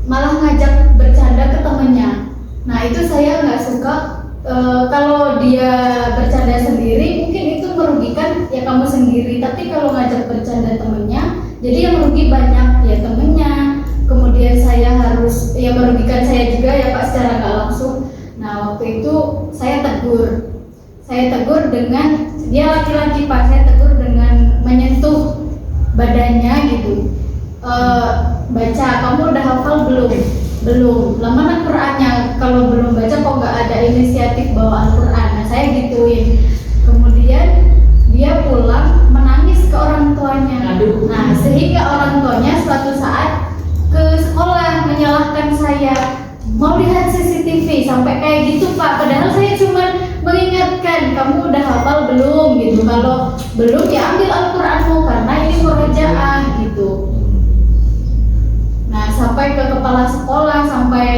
malah ngajak bercanda ke temennya. Nah itu saya nggak suka. Kalau dia bercanda sendiri mungkin itu merugikan ya kamu sendiri, tapi kalau ngajak bercanda temennya, jadi yang merugi banyak ya temennya. Kemudian saya harus ya merugikan saya juga ya Pak secara nggak langsung. Nah waktu itu saya tegur dengan, dia laki-laki Pak, saya tegur dengan menyentuh badannya gitu. Baca, kamu udah hafal belum? Belum. Lah mana Qur'annya? Kalau belum baca kok nggak ada inisiatif bawa Al-Qur'an? Nah saya gituin. Kemudian dia pulang menangis ke orang tuanya. Nah sehingga orang tuanya suatu saat ke sekolah menyalahkan saya, mau lihat CCTV sampai kayak gitu Pak. Padahal saya cuma mengingatkan, kamu udah hafal belum gitu. Kalau belum ya ambil Al-Qur'anmu karena ini murojaah gitu. Nah sampai ke kepala sekolah, sampai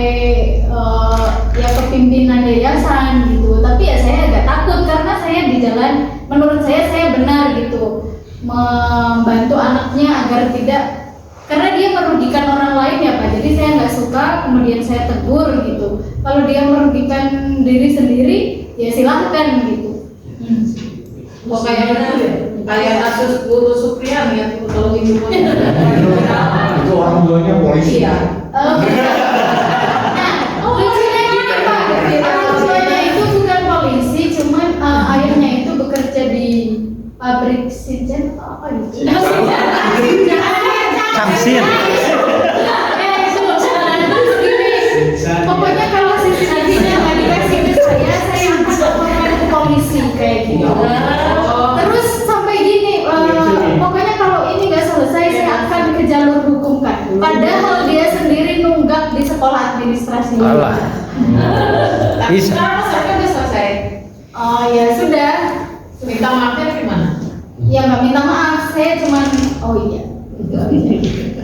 ya ke pimpinan yayasan gitu. Tapi ya saya agak takut karena saya di jalan, menurut saya benar gitu, membantu anaknya agar tidak, karena dia merugikan orang lain ya Pak. Jadi saya nggak suka, kemudian saya tegur gitu. Kalau dia merugikan diri sendiri ya silahkan gitu. Mau kayak kasus guru Supriyan ya, kalau ibu Itu orang tuanya polisi. Iya. Lucunya gini Pak, orang tuanya itu bukan polisi, cuman ayahnya itu bekerja di pabrik Sinjen atau apa gitu. Cangsin. Pokoknya kalau CCTV-nya nggak dikasih ke saya akan laporkan ke polisi kayak gitu. Terus sampai gini, pokoknya kalau ini nggak selesai saya akan ke jalur hukum kan. Padahal dia sendiri nunggak di sekolah administrasi. Alah. Tapi Bisa. sekarang masalahnya udah selesai. Oh ya sudah. Minta maafnya gimana? Ya nggak minta maaf, saya cuman oh iya.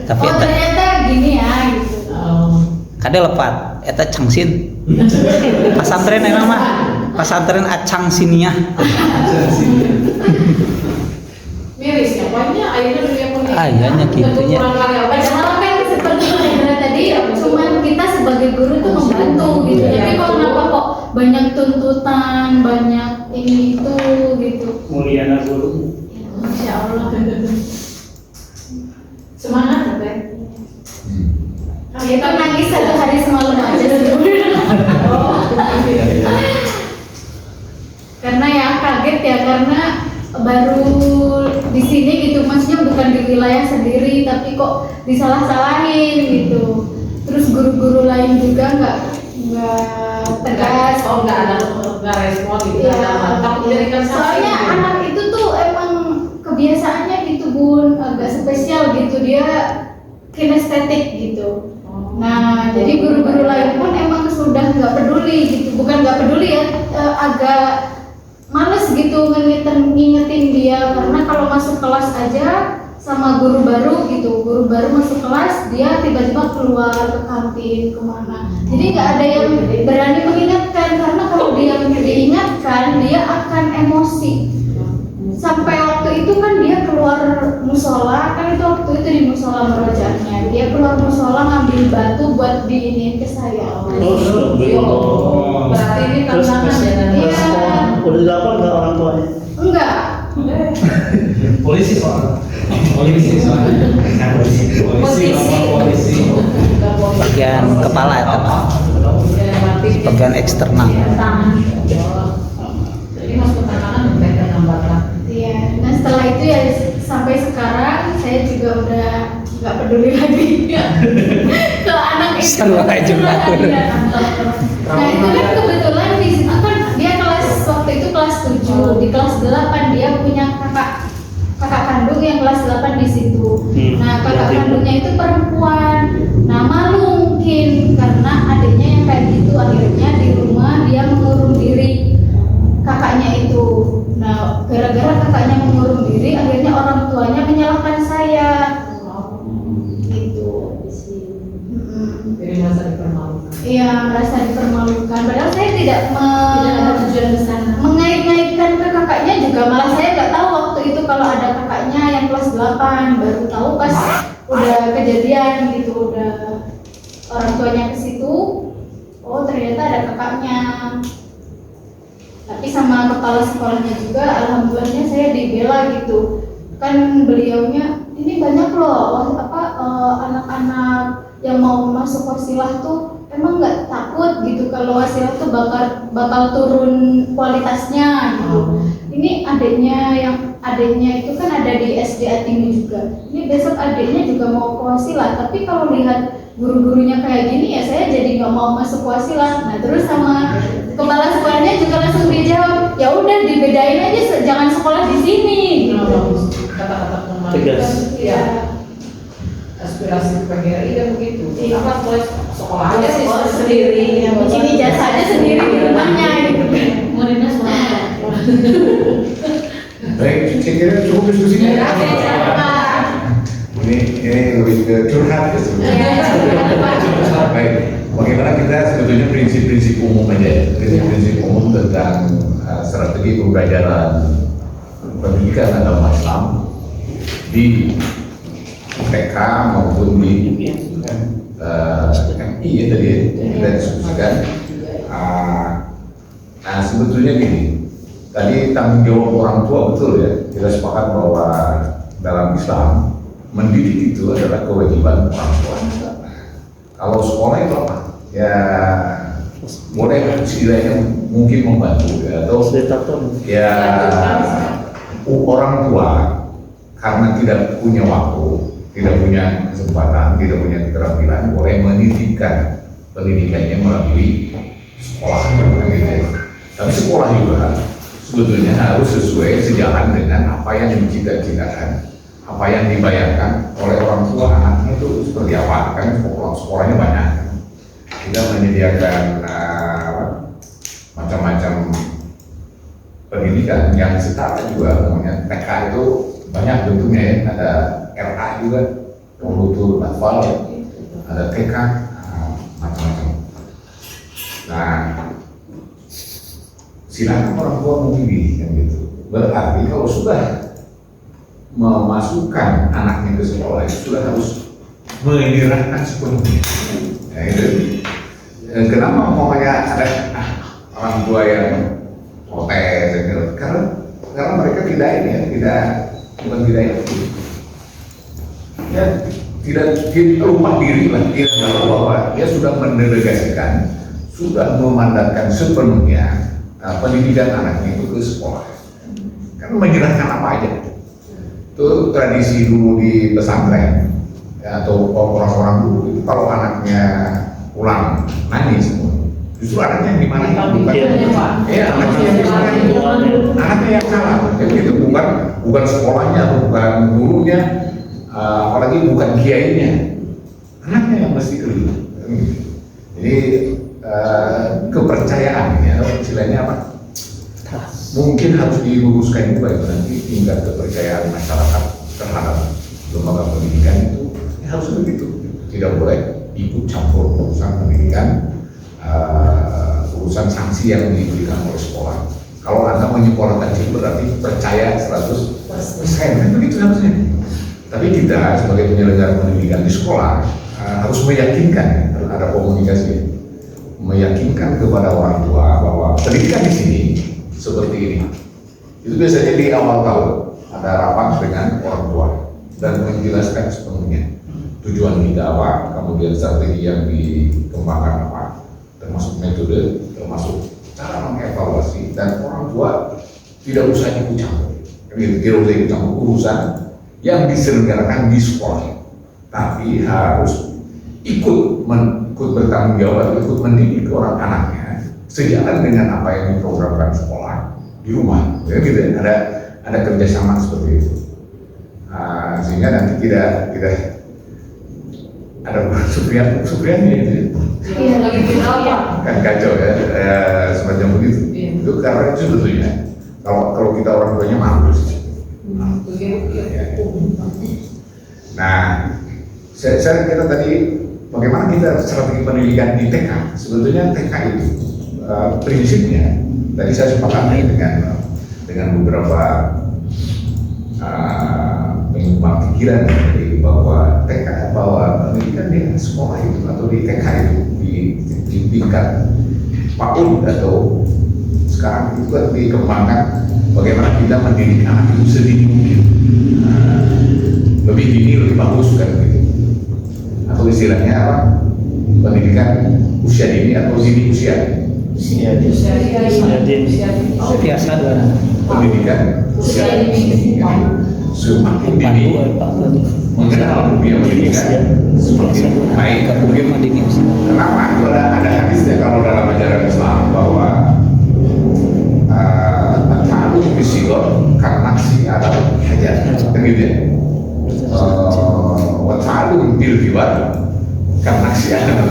Tapi Oh ternyata gini ya gitu. kade lepat eta cangsin. Pasantren enak mah. Pasantren acang sinia. Miris ya, pokoknya akhirnya dunia politik. Ayahnya gitu ya. Padahal kan seperti Hendra tadi, cuman kita sebagai guru tuh membantu gitu. Tapi kok kenapa kok banyak tuntutan, banyak ini itu gitu. Mulyana guru. Masya Allah. Semangat ya, Teh. Kita nangis satu karena baru di sini gitu, maksudnya bukan di wilayah sendiri tapi kok disalah-salahin gitu. Terus guru-guru lain juga nggak tegas. Oh, nggak respon gitu. Iya. Takut dijadikan saksi. Soalnya gitu. anak itu tuh emang kebiasaannya gitu Bun, agak spesial gitu, dia kinestetik gitu. Nah, jadi guru-guru lain pun emang sudah nggak peduli gitu, bukan nggak peduli ya, agak males gitu ngingetin dia, karena kalau masuk kelas aja sama guru baru gitu, guru baru masuk kelas dia tiba-tiba keluar ke kantin kemana, jadi nggak ada yang berani mengingatkan, karena kalau dia diingatkan dia akan emosi. Sampai waktu itu kan dia keluar musola, kan itu waktu itu di musola merojaknya, dia keluar musola ngambil batu buat diinin ke saya. Berarti ini tantangan ya. Iya. Udah dilapor nggak orang tuanya? Enggak. Polisi soalnya. Polisi. Bagian kepala ya Pak, bagian eksternal. Jadi masuk tantangan mereka nambahkan. Iya. Nah setelah itu ya sampai sekarang saya juga udah nggak peduli lagi ke anak itu. Seru aja ngatur. Nah itu kan kebetulan di situ kan dia kelas waktu itu kelas 7, di kelas 8 dia punya kakak kandung yang kelas 8 di situ. Nah kakak kandungnya itu perempuan. Nah malu mungkin karena adiknya yang kayak gitu, akhirnya di rumah dia mengurung diri kakaknya itu. Nah gara-gara kakaknya mengurung diri, akhirnya orang tuanya menyalahkan saya. Gitu. Jadi merasa dipermalukan. Iya, merasa dipermalukan. Padahal saya tidak ada tujuan ke sana. mengait-ngaitkan ke kakaknya juga, malah saya nggak tahu waktu itu kalau ada kakaknya yang kelas 8, baru tahu pas udah kejadian gitu, udah orang tuanya ke situ. Oh ternyata ada kakaknya. Tapi sama kepala sekolahnya juga, alhamdulillahnya saya dibela gitu. Kan beliaunya ini banyak loh anak-anak yang mau masuk wasilah tuh emang nggak takut gitu kalau wasilah tuh bakal turun kualitasnya gitu. Ini adiknya itu kan ada di SDA tinggi juga. Ini besok adiknya juga mau ke wasilah, tapi kalau lihat guru-gurunya kayak gini ya saya jadi nggak mau masuk wasilah. Nah terus sama kepala sekolahnya juga langsung dijawab, ya udah dibedain aja, jangan sekolah di sini. Gitu. Kata-kata Tegas. Iya. Aspirasi PGRI kan begitu. Apa boleh sekolah aja sih sendiri. Bikin ijazahnya sendiri di rumahnya gitu. Mau dinas mana? Baik, saya kira cukup diskusinya. Ini lebih ke curhat ya sebenarnya. Baik, bagaimana kita sebetulnya prinsip-prinsip umum aja, prinsip-prinsip umum tentang strategi pembelajaran pendidikan agama Islam di TK maupun di MI ya tadi kita diskusikan. Nah sebetulnya gini, tadi tanggung jawab orang tua betul ya, kita sepakat bahwa dalam Islam mendidik itu adalah kewajiban orang tua. Kalau sekolah itu apa? Ya boleh istilahnya mungkin membantu ya, atau ya orang tua karena tidak punya waktu, tidak punya kesempatan, tidak punya keterampilan, boleh menitipkan pendidikannya melalui sekolah. Tapi sekolah juga sebetulnya harus sesuai sejalan dengan apa yang dicita-citakan, apa yang dibayangkan oleh orang tua anaknya itu seperti apa. Kan sekolahnya banyak. Kita menyediakan macam-macam pendidikan yang setara juga, namanya TK itu banyak bentuknya ya, ada RA juga, Rutul Atfal, ada TK, macam-macam. Nah, silakan orang tua memilih yang gitu. Berarti kalau sudah memasukkan anaknya ke sekolah itu sudah harus menyerahkan sepenuhnya. Ya, itu. Kenapa umpamanya ada orang tua yang protes? Karena mereka tidak ini ya, tidak lupa diri lah, tidak tahu bahwa dia sudah mendelegasikan, sudah memandatkan sepenuhnya pendidikan anaknya itu ke sekolah. Karena menjelaskan apa aja. Itu tradisi dulu di pesantren ya, atau orang-orang dulu itu kalau anaknya pulang nangis semua. Justru anaknya yang dimarahin, bukan anaknya yang dimarahin, anaknya yang salah. Jadi itu bukan sekolahnya atau bukan gurunya, apalagi bukan kiainya, anaknya yang mesti keliru. Jadi kepercayaan ya, istilahnya apa? Mungkin harus diluruskan juga itu nanti tingkat kepercayaan masyarakat terhadap lembaga pendidikan itu ya harus begitu. Tidak boleh ikut campur urusan pendidikan, urusan sanksi yang diberikan oleh sekolah. Kalau Anda menyekolahkan itu berarti percaya 100%, kan begitu harusnya. Tapi kita sebagai penyelenggara pendidikan di sekolah harus meyakinkan, harus ada komunikasi, meyakinkan kepada orang tua bahwa pendidikan di sini seperti ini. Itu biasanya di awal tahun ada rapat dengan orang tua dan menjelaskan sepenuhnya tujuan kita apa, kemudian strategi yang dikembangkan apa, termasuk metode, termasuk cara mengevaluasi, dan orang tua tidak usah ikut campur. Tidak usah ikut campur urusan yang diselenggarakan di sekolah, tapi harus ikut bertanggung jawab, ikut mendidik orang anaknya sejalan dengan apa yang diprogramkan sekolah di rumah. Ya, gitu. Ada kerjasama seperti itu, sehingga nanti tidak ada Supriyan itu kan kacau ya, semacam begitu. Itu karena itu sebetulnya kalau kita orang tuanya malu sih. Nah, saya kira tadi bagaimana kita strategi pendidikan di TK. Sebetulnya TK itu prinsipnya tadi saya sepakat dengan beberapa penyumbang pikiran dari bahwa TK, bahwa pendidikan di sekolah itu atau di TK itu di tingkat PAUD atau sekarang itu kan dikembangkan bagaimana kita mendidik anak itu sedini mungkin, lebih dini lebih bagus kan gitu, atau istilahnya apa, pendidikan usia dini atau dini usia. Biasa pendidikan usia dini. Semakin dini mengenal dunia pendidikan semakin baik. Kenapa? Itu ada hadisnya kalau dalam ajaran Islam bahwa ta'alum bisigor karena si ada hajar, begitu ya. Wa ta'alum bil kibar karena si ada kan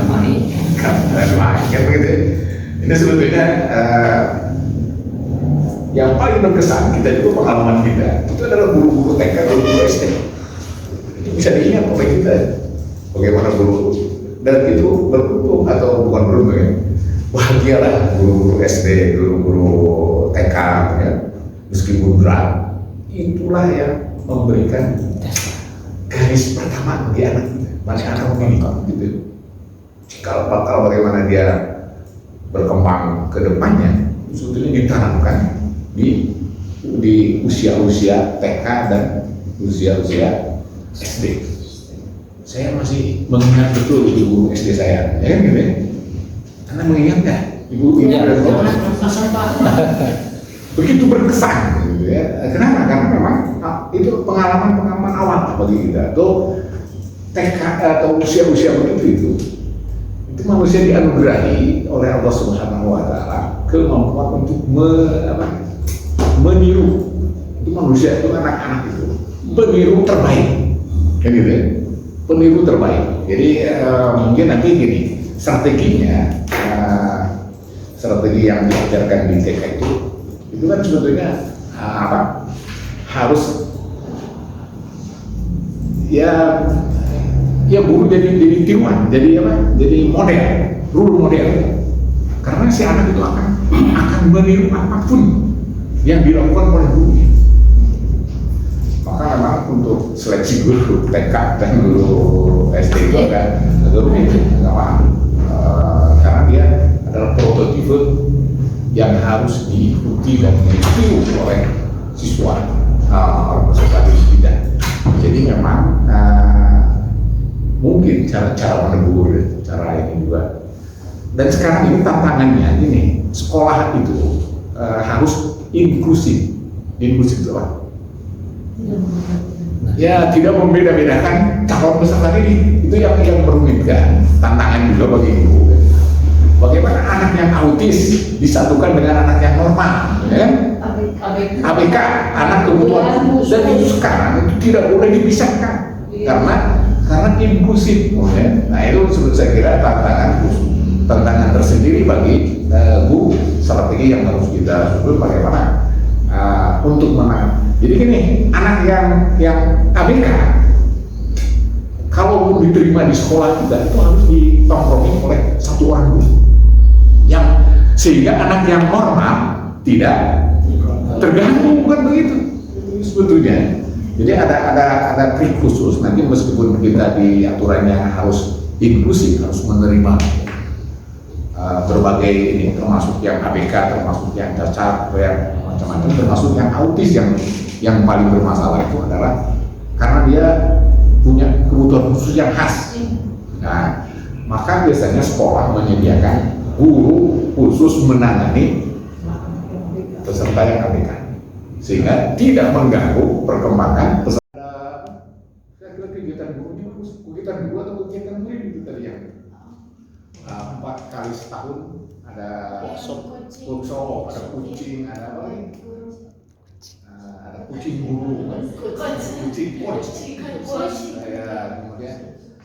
begitu. Ini sebetulnya yang paling berkesan kita juga pengalaman kita itu adalah guru-guru TK dan guru SD. Itu bisa diingat oleh kita bagaimana guru, dan itu beruntung atau bukan beruntung ya, bahagialah guru-guru SD, guru-guru TK ya, meskipun berat, itulah yang memberikan garis pertama bagi anak kita, bagi anak mendidik gitu. Kalau bagaimana dia berkembang ke depannya sebetulnya ditanamkan di usia-usia TK dan usia-usia SD. Saya masih mengingat betul ibu SD saya, ya kan gitu ya? Anda mengingat nggak ibu dan begitu berkesan gitu ya? Kenapa? Karena memang itu pengalaman awal bagi kita. Tuh TK atau usia-usia begitu itu manusia dianugerahi oleh Allah Subhanahu Wa Taala kemampuan untuk meniru. Itu manusia itu anak-anak itu peniru terbaik, kan gitu ya? Peniru terbaik. Jadi mungkin nanti gini strateginya, strategi yang diajarkan di TK itu kan sebetulnya harus ya guru jadi tiruan, jadi model, role model. Karena si anak itu akan meniru apapun yang dilakukan oleh gurunya. Maka memang untuk seleksi guru TK dan guru SD itu agak rumit, nggak paham. Karena dia adalah prototipe yang harus diikuti dan ditiru oleh siswa, peserta didik. Jadi memang mungkin cara menegur, cara ini juga. Dan sekarang ini tantangannya ini, sekolah itu harus inklusif. Inklusif itu apa? Ya tidak membeda-bedakan calon peserta didik. Itu yang merumitkan, tantangan juga bagi ibu. Bagaimana anak yang autis disatukan dengan anak yang normal, ya? ABK, anak kebutuhan khusus, dan itu sekarang itu tidak boleh dipisahkan karena inklusif, ya? Nah itu saya kira tantangan tersendiri bagi guru, strategi yang harus kita susun bagaimana untuk menang. Jadi gini, anak yang ABK kalau diterima di sekolah kita itu harus ditongkrongi oleh satu orang guru, yang sehingga anak yang normal tidak terganggu, bukan begitu sebetulnya. Jadi ada trik khusus nanti, meskipun kita di aturannya harus inklusif, harus menerima berbagai ini, termasuk yang ABK, termasuk yang cacat, yang macam-macam, termasuk yang autis, yang paling bermasalah itu adalah karena dia punya kebutuhan khusus yang khas. Nah, maka biasanya sekolah menyediakan guru khusus menangani peserta yang ABK, sehingga tidak mengganggu perkembangan peserta. Saya kira kegiatan guru ini kegiatan guru atau kegiatan murid itu tadi yang 4 kali setahun ada workshop, ada coaching, ada apa lagi? Ada kucing guru, kucing coach, kemudian,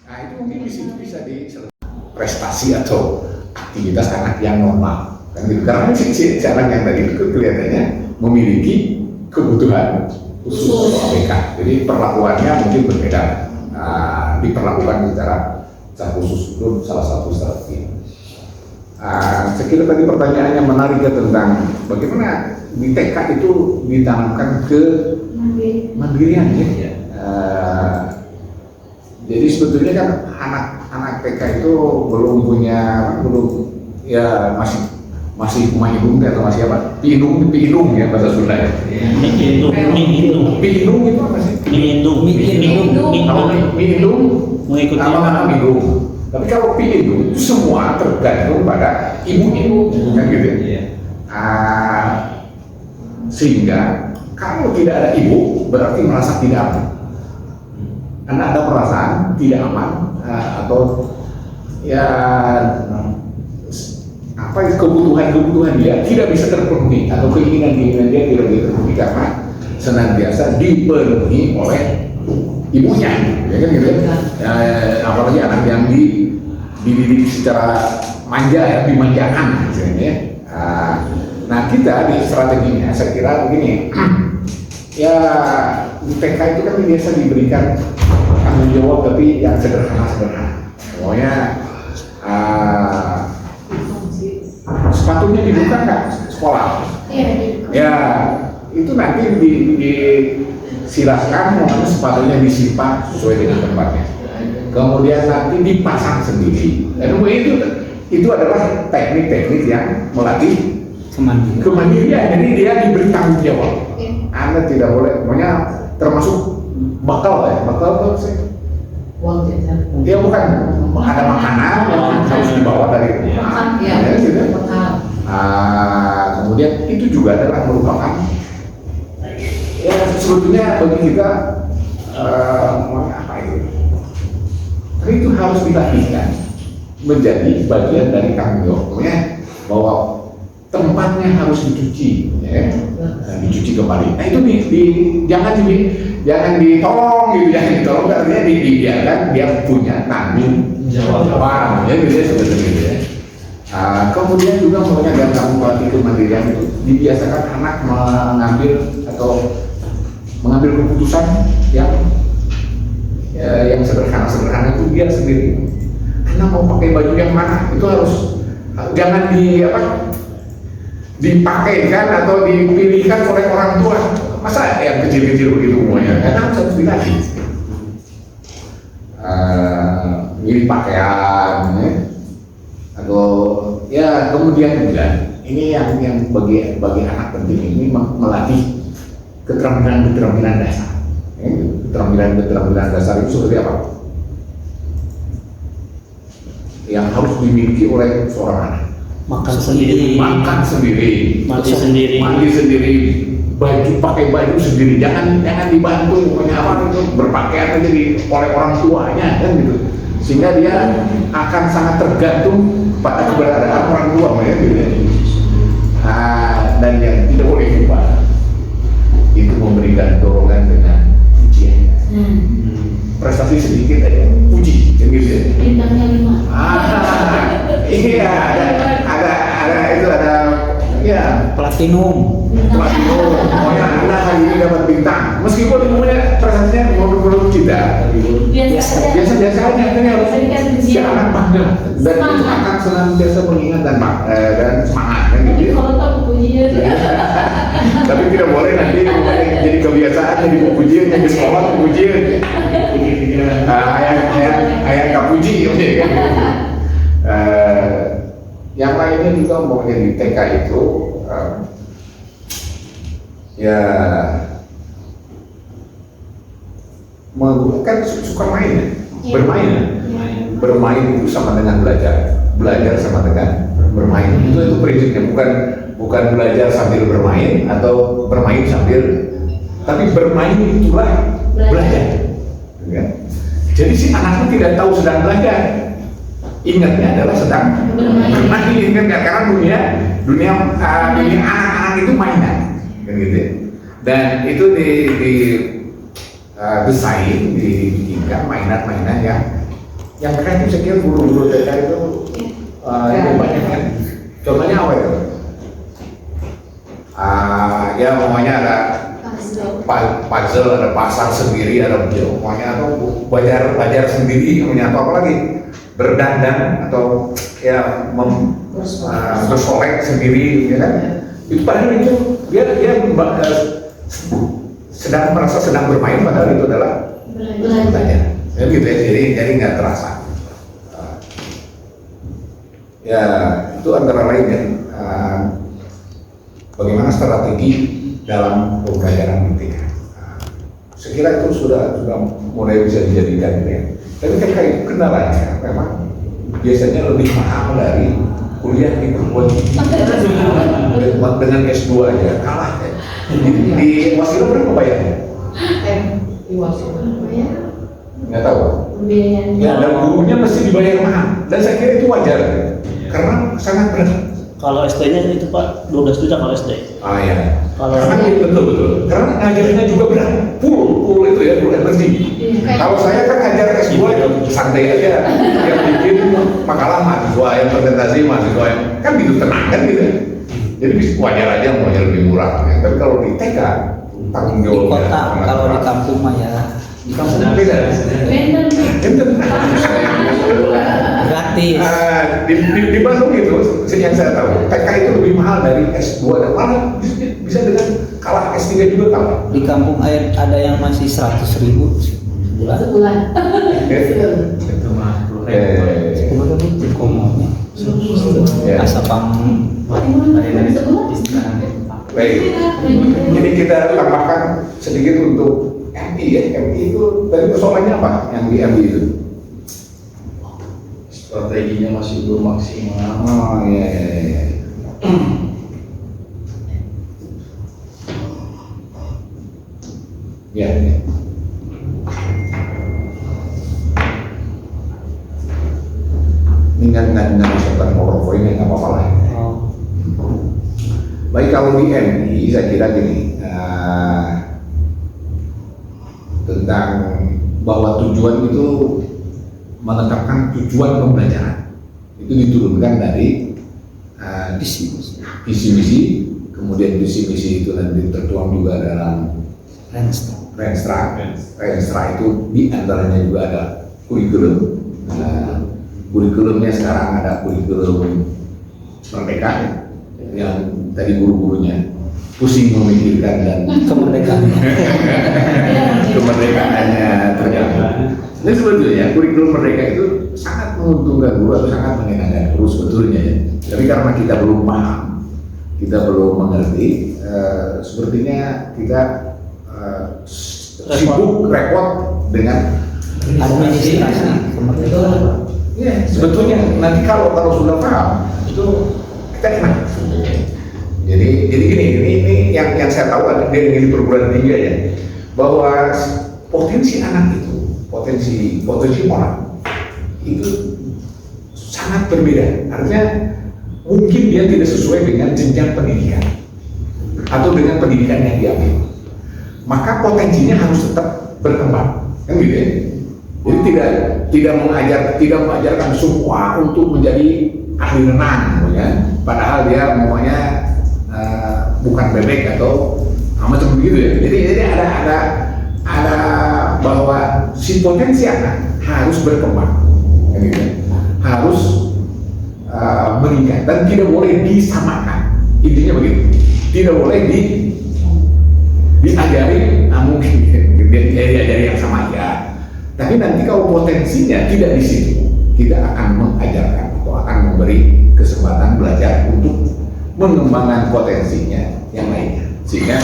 nah itu mungkin bisa prestasi atau aktivitas anak yang normal, kan gitu. Karena si anak yang tadi itu kelihatannya memiliki kebutuhan khusus ABK, jadi perlakuannya mungkin berbeda, diperlakukan secara khusus, itu salah satu strategi. Saya kira tadi pertanyaannya menarik ya, tentang bagaimana di TK itu ditanamkan ke mandirian ya. Jadi sebetulnya kan anak TK itu belum ya masih mahidung atau masih apa? Piinung ya bahasa Sunda ya. Piinung itu apa sih? Kalau piinung mengikuti nama minum. Tapi kalau piinung itu semua tergantung pada ibu-ibu, kan gitu ya. Sehingga kalau tidak ada ibu berarti merasa tidak aman. Karena ada perasaan tidak aman, atau ya apa kebutuhan dia tidak bisa terpenuhi, atau keinginan dia tidak bisa terpenuhi karena senantiasa dipenuhi oleh ibunya, ya kan gitu ya. Apalagi anak yang dididik secara manja ya, dimanjakan misalnya ya. Nah kita di strateginya saya kira begini, ya di TK itu kan biasa diberikan tanggung jawab tapi yang sederhana. Pokoknya sepatunya dibuka nggak sekolah? Ya itu nanti disilahkan, sepatunya disimpan sesuai dengan tempatnya. Kemudian nanti dipasang sendiri. Dan itu adalah teknik-teknik yang melatih kemandirian. Jadi dia diberi tanggung jawab. Anda tidak boleh, pokoknya termasuk bakal ya, bakal itu Uang jajan. dia bukan ada makanan yang harus dibawa dari rumah. Ya, gitu. Kemudian itu juga adalah merupakan ya sebetulnya bagi kita apa itu? Tapi itu harus dilatihkan menjadi bagian dari tanggung jawabnya, bahwa tempatnya harus dicuci, ya, dicuci kembali. Nah itu jangan ditolong gitu, jangan ditolong, artinya dibiarkan dia punya tanggung jawab, ya gitu ya sebetulnya ya. Kemudian juga maunya dalam melatih kemandirian itu dibiasakan anak mengambil keputusan yang sederhana itu dia sendiri. Anak mau pakai baju yang mana itu harus jangan dipakaikan atau dipilihkan oleh orang tua. Masa yang kecil-kecil begitu semuanya? Karena harus dilatih. Milih pakaian, ya. Atau ya kemudian juga ini yang bagi anak penting ini melatih keterampilan dasar. Keterampilan dasar itu seperti apa? Yang harus dimiliki oleh seorang anak. Makan sendiri. makan sendiri, Mandi sendiri. mandi sendiri, pakai baju sendiri, jangan dibantu, pokoknya apa itu berpakaian aja oleh orang tuanya kan gitu, sehingga dia akan sangat tergantung pada keberadaan orang tua ya gitu ya. Dan yang tidak boleh lupa itu memberikan dorongan dengan ujian. Prestasi sedikit aja uji kan gitu ya. Bintangnya 5. Iya, ada itu ada ya Platinum. platinum, pokoknya Anda hari ini dapat bintang, meskipun umumnya prestasinya menurut kita Biasa aja. biasa aja kan ya, Biasa dikasih ujian. jangan bangga dan itu Semangat. akan senantiasa mengingat dan semangat kan Tapi gitu. kalau tak pujian. Tapi tidak boleh nanti jadi kebiasaan, jadi pujian, jadi sekolah pujian, ayah nggak puji ya kan. Yang lainnya juga umpamanya di TK itu ya kan suka main ya, bermain ya. Bermain itu sama dengan belajar sama dengan bermain, itu prinsipnya, bukan belajar sambil bermain atau bermain sambil, tapi bermain itulah belajar ya. Jadi si anaknya tidak tahu sedang belajar, ingatnya adalah sedang bermain kan, karena dunia anak-anak itu mainan kan gitu ya. Dan itu desain dibikinkan mainan-mainan yang kreatif. Saya kira guru-guru TK itu banyak kan. Contohnya apa itu? Ya pokoknya ada puzzle, ada pasar sendiri, ada pokoknya atau belajar sendiri, punya atau apa lagi, berdandan atau ya bersolek sendiri, ya kan? Itu padahal itu dia merasa sedang bermain, padahal itu adalah belajar. Ya gitu ya, jadi nggak terasa. Ya itu antara lain ya. Bagaimana strategi dalam pembelajaran TK. Saya kira itu sudah mulai bisa dijadikan gitu ya. Tapi TK itu kendalanya memang biasanya lebih mahal dari kuliah di perguruan tinggi. Dengan S2 aja kalah ya. Di Wasilo berapa bayarnya? Di Wasilo. Nggak tahu. Ya, dan gurunya mesti dibayar mahal. Dan saya kira itu wajar karena sangat berat. Kalau SD-nya itu Pak 12 juta kalau SD. Ya. Kalau betul. Karena ngajarnya juga berat. Full itu ya, full energi. Kalau saya kan ngajar S2 santai aja. Yang bikin makalah mahasiswa, yang presentasi mahasiswa, kan gitu, tenang kan gitu. Jadi wajar aja mau lebih murah. Ya. Tapi kalau di TK tanggung Di jawabnya kota, sangat kalau di berat. kampung mah ya Di kampung beda. gratis. Di Bandung itu, yang saya tahu, TK itu lebih mahal dari S2 dan malah bisa dengan kalah S3 juga kalah. Di kampung ada yang masih 100.000 sebulan. Itu mah 10.000. Sebulan itu komonya. Ya. Asapang. Baik, ini kita tambahkan sedikit untuk MI ya. MI itu tadi persoalannya apa yang di MI itu? Strateginya masih belum maksimal. Oh iya. Ya. Ingat misalkan orang ini nggak apa-apa lah. Baik, kalau di MI saya kira gini, tentang bahwa tujuan itu menetapkan tujuan pembelajaran itu diturunkan dari visi misi, kemudian visi misi itu nanti tertuang juga dalam Renstra itu di antaranya juga ada kurikulum. Kurikulumnya sekarang ada kurikulum Merdeka yang tadi guru-gurunya pusing memikirkan dan kemerdekaannya ternyata. Ini sebetulnya kurikulum Merdeka itu sangat menguntungkan guru atau sangat menyenangkan guru sebetulnya ya. Tapi karena kita belum paham, kita belum mengerti, sepertinya kita sibuk repot dengan administrasi kemerdekaan. Ya, sebetulnya nanti kalau sudah paham itu kita enak sebetulnya. Jadi ini yang saya tahu ada di perguruan tinggi ya, bahwa potensi anak itu, potensi orang itu sangat berbeda. Artinya mungkin dia tidak sesuai dengan jenjang pendidikan atau dengan pendidikan yang diambil, maka potensinya harus tetap berkembang, kan gitu ya. Jadi tidak mengajarkan semua untuk menjadi ahli renang, ya. Padahal dia maunya bukan bebek atau macam begitu ya. Jadi ada bahwa si potensi anak harus berkembang, kan gitu ya. Harus meningkat dan tidak boleh disamakan. Intinya begitu. Tidak boleh diajari, mungkin diajari yang sama ya. Tapi nanti kalau potensinya tidak di situ, kita akan mengajarkan atau akan memberi kesempatan belajar untuk mengembangkan potensinya yang lainnya. Sehingga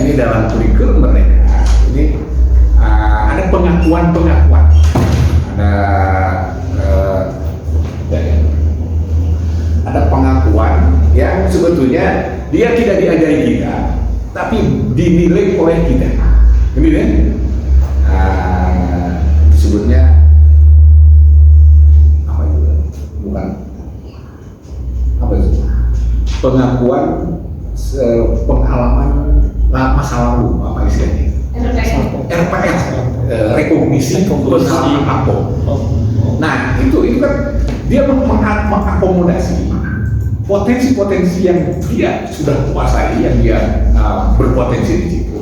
ini dalam kurikulum mereka ini ada pengakuan, ada pengakuan yang sebetulnya dia tidak diajari kita, tapi dinilai oleh kita. Kemudian disebutnya apa itu? Bukan apa itu? Pengakuan pengalaman masa lalu, apa istilahnya? RPS, rekognisi pengalaman apa? Nah itu kan dia mengakomodasi potensi-potensi yang dia sudah kuasai, yang dia berpotensi di situ,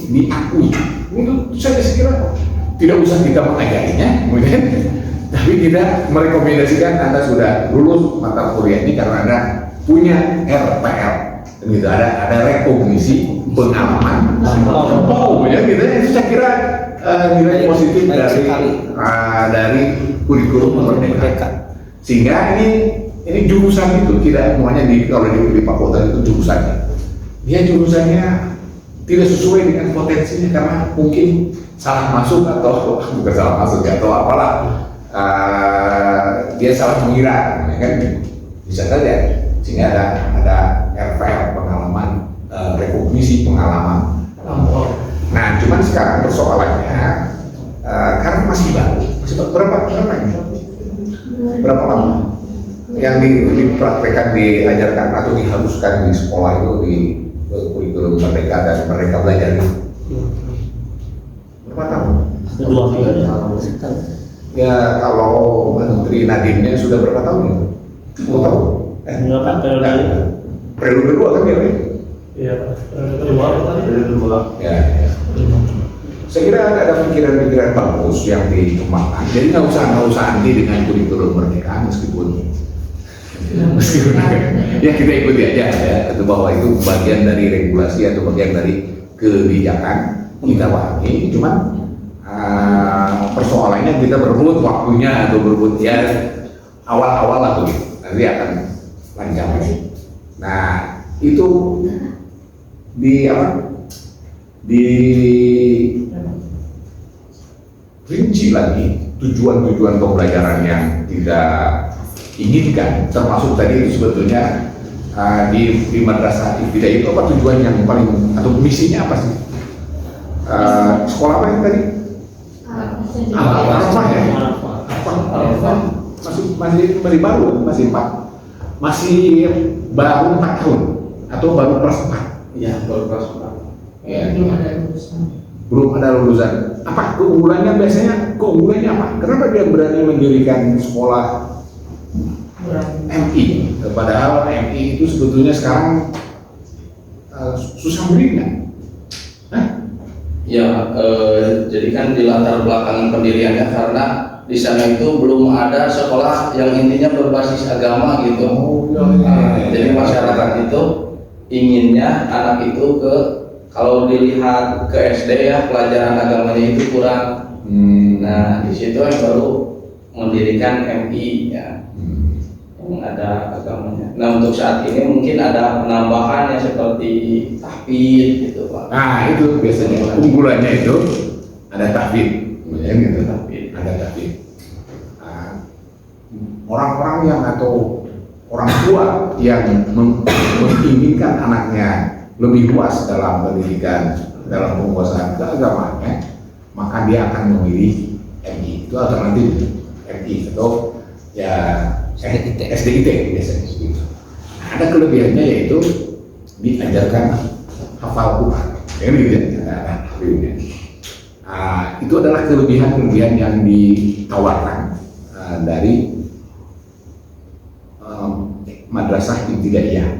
diakui. Itu saya kira tidak usah kita mengajarinya, kemudian, tapi kita merekomendasikan Anda sudah lulus mata kuliah ini karena Anda punya RPL, gitu. Ada rekognisi pengalaman. Ya, gitu. Itu saya kira nilai positif dari kurikulum Merdeka. Sehingga ini jurusan itu tidak semuanya kalau di fakultas itu jurusannya. Dia jurusannya tidak sesuai dengan potensinya karena mungkin salah masuk atau bukan salah masuk atau apalah, dia salah mengira, ya kan? Bisa saja. Sehingga ada RPL, pengalaman, rekognisi pengalaman. Nah, cuman sekarang persoalannya karena masih baru, berapa lama yang dipraktekkan, diajarkan atau diharuskan di sekolah itu di kurikulum Merdeka dan Merdeka Belajar itu? Berapa tahun? 2 tahun. Ya kalau Menteri Nadiem-nya sudah berapa tahun itu? 10 tahun? Enggak kan, periode kedua kan dia? Iya, periode kedua. Ya. Saya kira ada pikiran-pikiran bagus yang dikembangkan. Jadi nggak usah anti dengan kurikulum Merdeka meskipun ya kita ikuti aja ya, itu bahwa itu bagian dari regulasi atau bagian dari kebijakan kita pahami. Cuman persoalannya kita berebut waktunya atau berebut ya awal-awal lah tuh, nanti akan lancar. Nah itu rinci lagi tujuan-tujuan pembelajaran yang tidak inginkan, termasuk tadi itu sebetulnya di madrasah ibtidaiyah itu apa tujuan yang paling atau misinya apa sih? Sekolah apa yang tadi? Apa ya? Masih baru, masih baru 4 tahun atau baru kelas 4? Iya, baru kelas 4. Ya, belum ada lulusan. Apa keunggulannya biasanya? Keunggulannya apa? Kenapa dia berani mendirikan sekolah MI? Padahal MI itu sebetulnya sekarang susah berikan. Ya, jadi kan di latar belakang pendiriannya karena di sana itu belum ada sekolah yang intinya berbasis agama gitu. Jadi masyarakat itu inginnya anak itu kalau dilihat ke SD ya pelajaran agamanya itu kurang. Nah di situ yang baru mendirikan MI ya, yang ada agamanya. Nah untuk saat ini mungkin ada penambahan ya seperti tahfidz gitu Pak. Nah itu biasanya unggulannya itu ada tahfidz, ya gitu. Ada tahfidz. Orang-orang yang atau orang tua yang menginginkan anaknya lebih luas dalam pendidikan, dalam penguasaan keagamaannya, maka dia akan memilih MI. Itu alternatif MI atau ya SDIT biasanya gitu. Nah, ada kelebihannya yaitu diajarkan hafal Quran. Itu adalah kelebihan-kelebihan yang ditawarkan dari madrasah ibtidaiyah.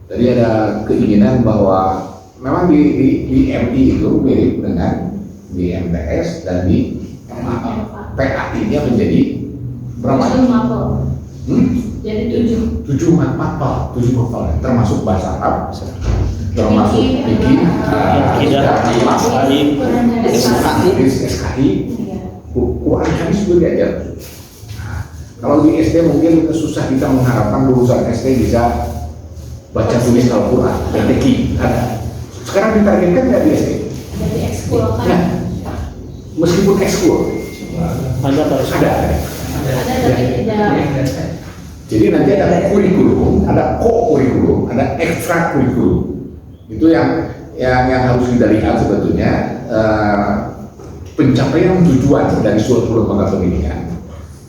Jadi ada keinginan bahwa memang di MI itu mirip dengan di MTS dan di PAI-nya menjadi berapa? 7 mapel. Jadi 7 mapel, termasuk bahasa Arab, termasuk fikih, SKI, Quran hadis juga diajar. Nah, kalau di SD mungkin susah kita mengharapkan lulusan SD bisa baca tulis Al-Quran, TK ada. Sekarang ditargetkan nggak di SD? Jadi ekskul kan? Nah, meskipun ekskul Ada harus ada. Ada tapi tidak. Jadi nanti ada kurikulum, ada ko-kurikulum, ada ekstra kurikulum. Itu yang harus kita lihat sebetulnya pencapaian tujuan dari suatu lembaga pendidikan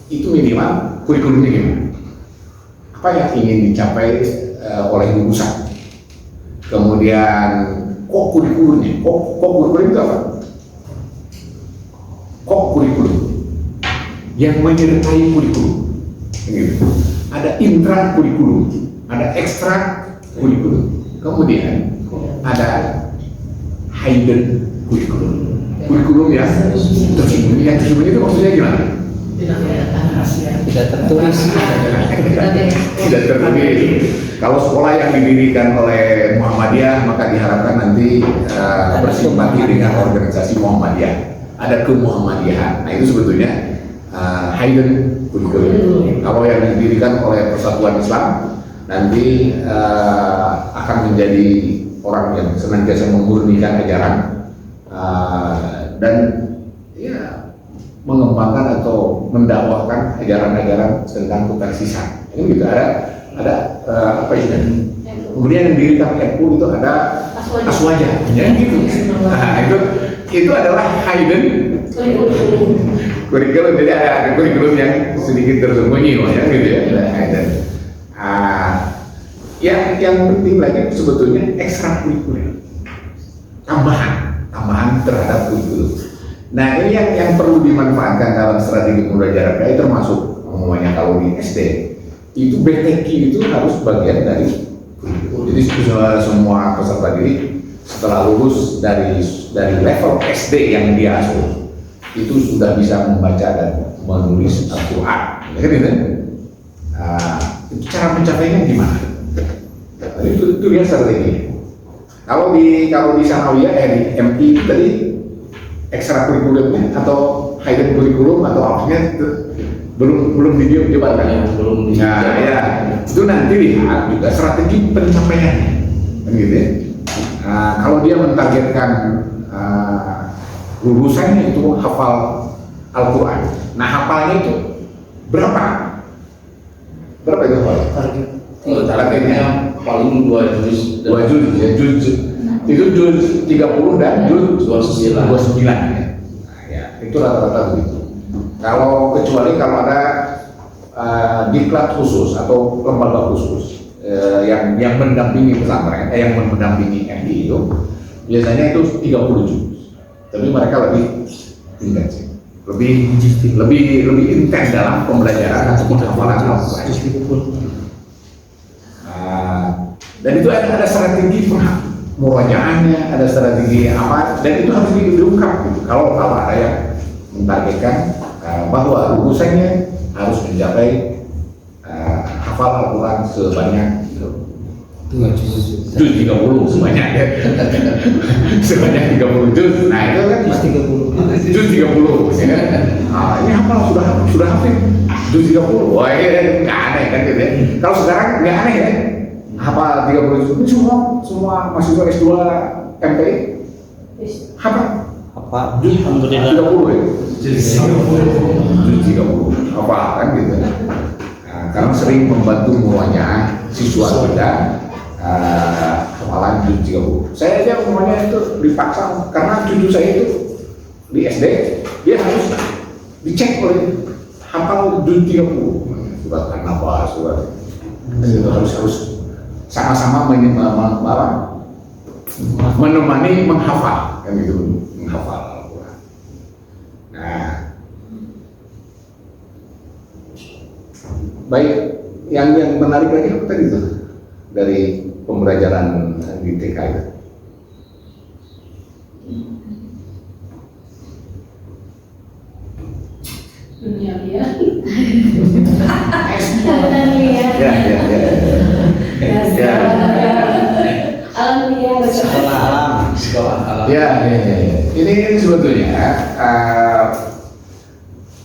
itu minimal kurikulumnya gimana? Apa yang ingin dicapai oleh lulusan? Kemudian ko-kurikulumnya, ko-kurikulum itu apa? Ko-kurikulum yang menyertai kurikulum. Gitu. Ada intra kurikulum, ada ekstra kurikulum, kemudian ada hidden kurikulum. Kurikulum yang tersembunyi, itu maksudnya gimana? Tidak tertulis. Tidak tertulis. Kalau sekolah yang didirikan oleh Muhammadiyah maka diharapkan nanti bersimpati dengan organisasi Muhammadiyah. Ada kemuhammadiyahan. Nah itu sebetulnya hidden kurikulum. Kalau yang didirikan oleh Persatuan Islam nanti akan menjadi orang yang senantiasa memurnikan ajaran dan ya mengembangkan atau mendakwahkan ajaran-ajaran tentang tukar sisa. Ini juga ada apa ini? Kemudian yang didirikan NU itu ada Aswaja, ya gitu. Nah, itu adalah hidden kurikulum. Jadi ada kurikulum yang sedikit tersembunyi, ya gitu ya. Yang penting lagi sebetulnya ekstra kurikuler, tambahan terhadap kurikulum. Nah ini yang perlu dimanfaatkan dalam strategi pembelajaran KAI, termasuk umumnya kalau di SD itu BTQ itu harus bagian dari kurikulum. Jadi semua peserta didik setelah lulus dari level SD yang dia asuh itu sudah bisa membaca dan menulis Al-Quran. Ya kan itu? Itu cara mencapainya gimana? Itu dia strategi. Kalau di Sanawiyah di MI tadi ekstra kurikulumnya atau hidden kurikulum atau opsinya belum dijabarkan ya, belum. Nah ya itu nanti lihat juga strategi pencapaiannya, kan gitu ya. Kalau dia mentargetkan lulusannya itu hafal Al-Quran, nah hafalnya itu berapa itu hafal? Targetnya paling 2 juz ya, juz itu juz 30 dan juz 29 ya. Nah, ya itu rata-rata begitu. Kecuali kalau ada diklat khusus atau lembaga khusus yang mendampingi pesantren, yang mendampingi MI itu biasanya itu 30 juz. Tapi mereka lebih intens, lebih intens dalam pembelajaran atau penghafalan Al-Quran. Dan itu ada strategi murajaahnya, ada strategi apa, dan itu harus diungkap gitu. Kalau ada yang mentargetkan bahwa lulusannya harus mencapai hafal Al-Quran sebanyak juz 30 sebanyak ya. Sebanyak 30 juz. Nah itu kan juz 30 ya kan. Ini hafal sudah hafal juz 30. Wah ini nggak aneh kan gitu ya. Kalau sekarang nggak aneh ya. Hafal 30 juz. Ini semua mahasiswa S2 MPI hafal Alhamdulillah. 30 ya. Juz 30 hafal kan gitu. Nah, karena sering membantu semuanya siswa kita hafalan juz 30. Saya aja semuanya itu dipaksa karena cucu saya itu di SD dia harus dicek oleh hafal juz 30 surat An-Naba, surat itu harus sama-sama menemani menghafal kan gitu, menghafal Al-Quran. Nah, baik, yang menarik lagi apa tadi itu dari pembelajaran di TK itu? Dunia liar. Kegiatan liar. Ya. Alam liar. Sekolah alam. Ya. Ini sebetulnya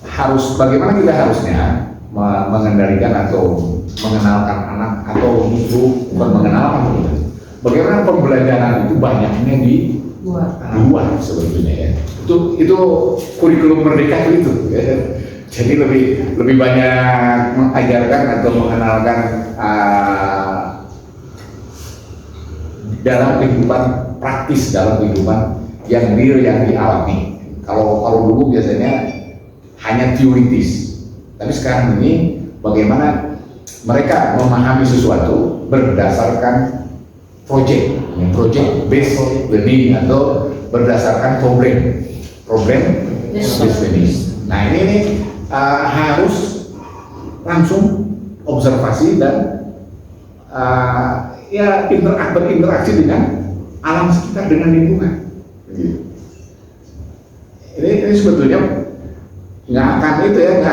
harus bagaimana kita harusnya mengendalikan atau mengenalkan anak atau justru bukan mengenalkan, bagaimana pembelajaran itu banyaknya di luar sebetulnya ya. Itu kurikulum merdeka itu ya. Jadi lebih banyak mengajarkan atau mengenalkan dalam kehidupan praktis, dalam kehidupan yang real, yang dialami. Kalau dulu biasanya hanya teoritis, tapi sekarang ini bagaimana mereka memahami sesuatu berdasarkan project based learning atau berdasarkan problem based learning. Nah ini harus langsung observasi dan ya berinteraksi dengan alam sekitar, dengan lingkungan. Ini sebetulnya nggak akan itu ya,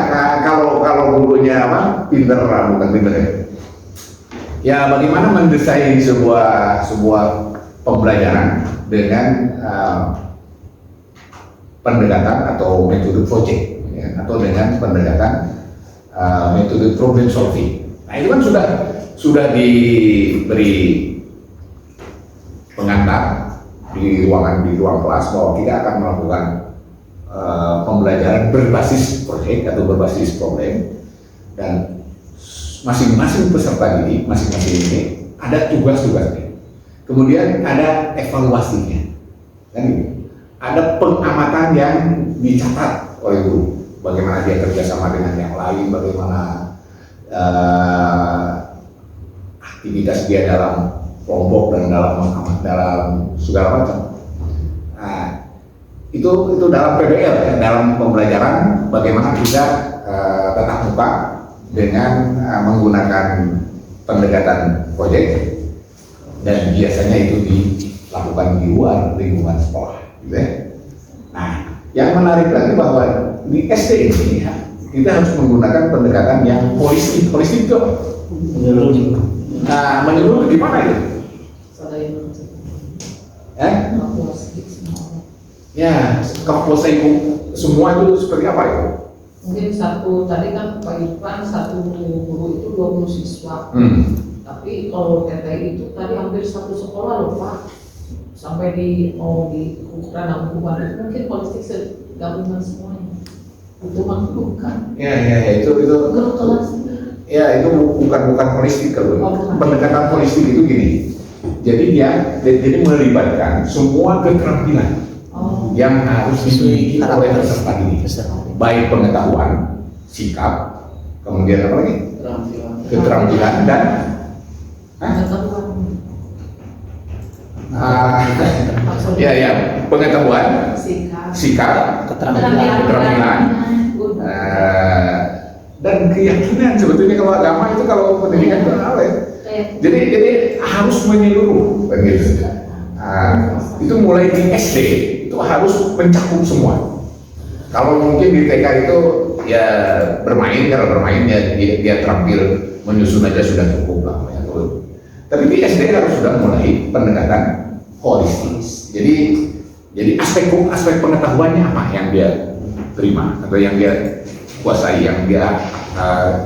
kalau gurunya pinter bukan pinter ya. Ya bagaimana mendesain sebuah pembelajaran dengan pendekatan atau metode project ya, atau dengan pendekatan metode problem solving. Nah itu kan sudah diberi pengantar di ruang kelas bahwa kita akan melakukan pembelajaran berbasis proyek atau berbasis problem, dan masing-masing peserta didik, masing-masing ini ada tugas-tugasnya, kemudian ada evaluasinya, kan gitu. Ada pengamatan yang dicatat oleh guru, bagaimana dia kerjasama dengan yang lain, bagaimana aktivitas dia dalam kelompok dan dalam segala macam. Nah, itu dalam PBL ya, dalam pembelajaran bagaimana kita tatap muka dengan menggunakan pendekatan proyek, dan biasanya itu dilakukan di luar lingkungan sekolah, gitu ya. Nah, yang menarik lagi bahwa di SD ini ya, kita harus menggunakan pendekatan yang holistik itu. Nah, menyeluruh gimana itu? Ya, kalau selesai semua itu seperti apa itu? Mungkin tadi kan Pak Irfan, satu guru itu 20 siswa. Tapi kalau TTI itu tadi hampir satu sekolah loh Pak. Sampai di ukuran angkutan itu mungkin holistik gabungan semuanya. Itu bukan. Ya, itu Guru kelas. Ya, itu bukan holistik kalau pendekatan holistik itu gini. Jadi dia melibatkan semua keterampilan yang harus dimiliki oleh peserta didik, baik pengetahuan, sikap, kemudian apa lagi? Keterampilan dan pengetahuan, sikap, keterampilan, dan keyakinan. Sebetulnya kalau agama itu, kalau pendidikan itu apa ya? Jadi harus menyeluruh, begitu. Itu mulai di SD itu harus mencakup semua. Kalau mungkin di TK itu ya bermain, karena bermain ya dia terampil menyusun aja sudah cukup lah ya. Tapi di SD harus sudah mulai pendekatan holistis. Jadi aspek pengetahuannya apa yang dia terima atau yang dia kuasai, yang dia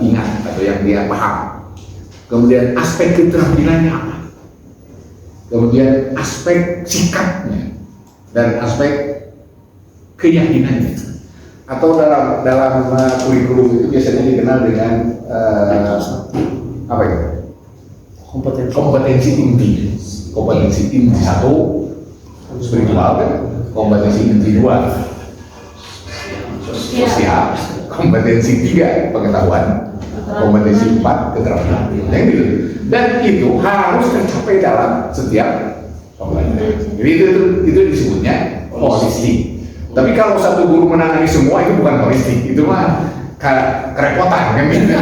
ingat atau yang dia paham. Kemudian aspek keterampilannya apa? Kemudian aspek sikapnya dan aspek keyakinannya. atau dalam kurikulum itu biasanya dikenal dengan apa ya? Kompetensi inti. Kompetensi inti 1 spiritual kan, kompetensi inti 2 sosial, kompetensi 3 pengetahuan, kompetensi 4 keterampilan. Yang gitu. Dan itu harus tercapai dalam setiap pembelajaran. Jadi itu disebutnya holistik. Tapi kalau satu guru menangani semua itu bukan holistik, itu mah kerepotan kan gitu.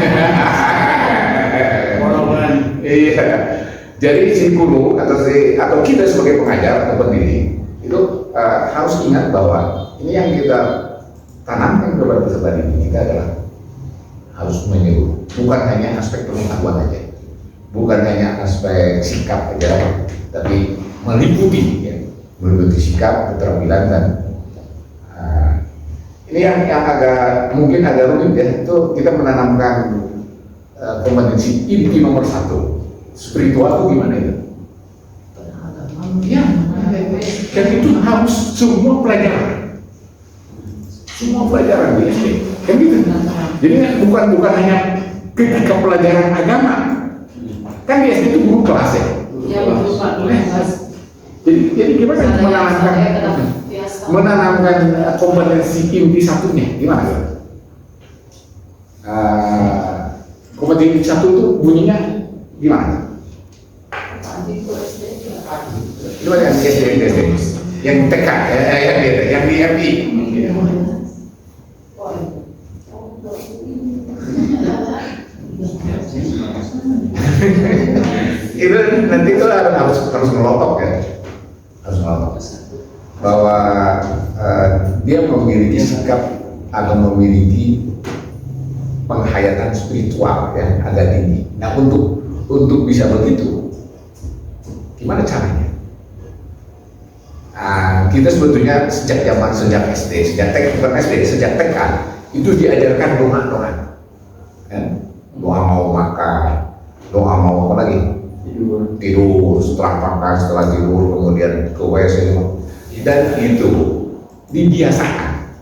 Iya. Jadi si guru atau kita sebagai pengajar atau pendidik itu harus ingat bahwa ini yang kita tanamkan kepada peserta didik kita adalah harus menyuruh, bukan hanya aspek pengetahuan aja, bukan hanya aspek sikap aja, tapi meliputi sikap, keterampilan dan ini yang mungkin agak rumit ya, itu kita menanamkan kompetensi inti nomor 1 spiritual itu gimana itu? Ya, dan itu harus semua pelajaran di SD, kan gitu. Jadi bukan hanya ketika pelajaran agama, kan di SD itu guru kelas ya. Jadi gimana menanamkan kompetensi inti 1-nya gimana ya? Kompetensi 1 itu bunyinya gimana? Itu yang di SD, yang TK, yang di MI. Itu nanti itu harus melotok ya, harus melotok bahwa dia memiliki sikap atau memiliki penghayatan spiritual yang agak tinggi. Nah untuk bisa begitu, gimana caranya? Kita sebetulnya sejak SD, sejak TK itu diajarkan doa, kan? Doa mau makan, doa mau apa lagi? Tidur, setelah makan, setelah tidur, kemudian ke WC, dan itu dibiasakan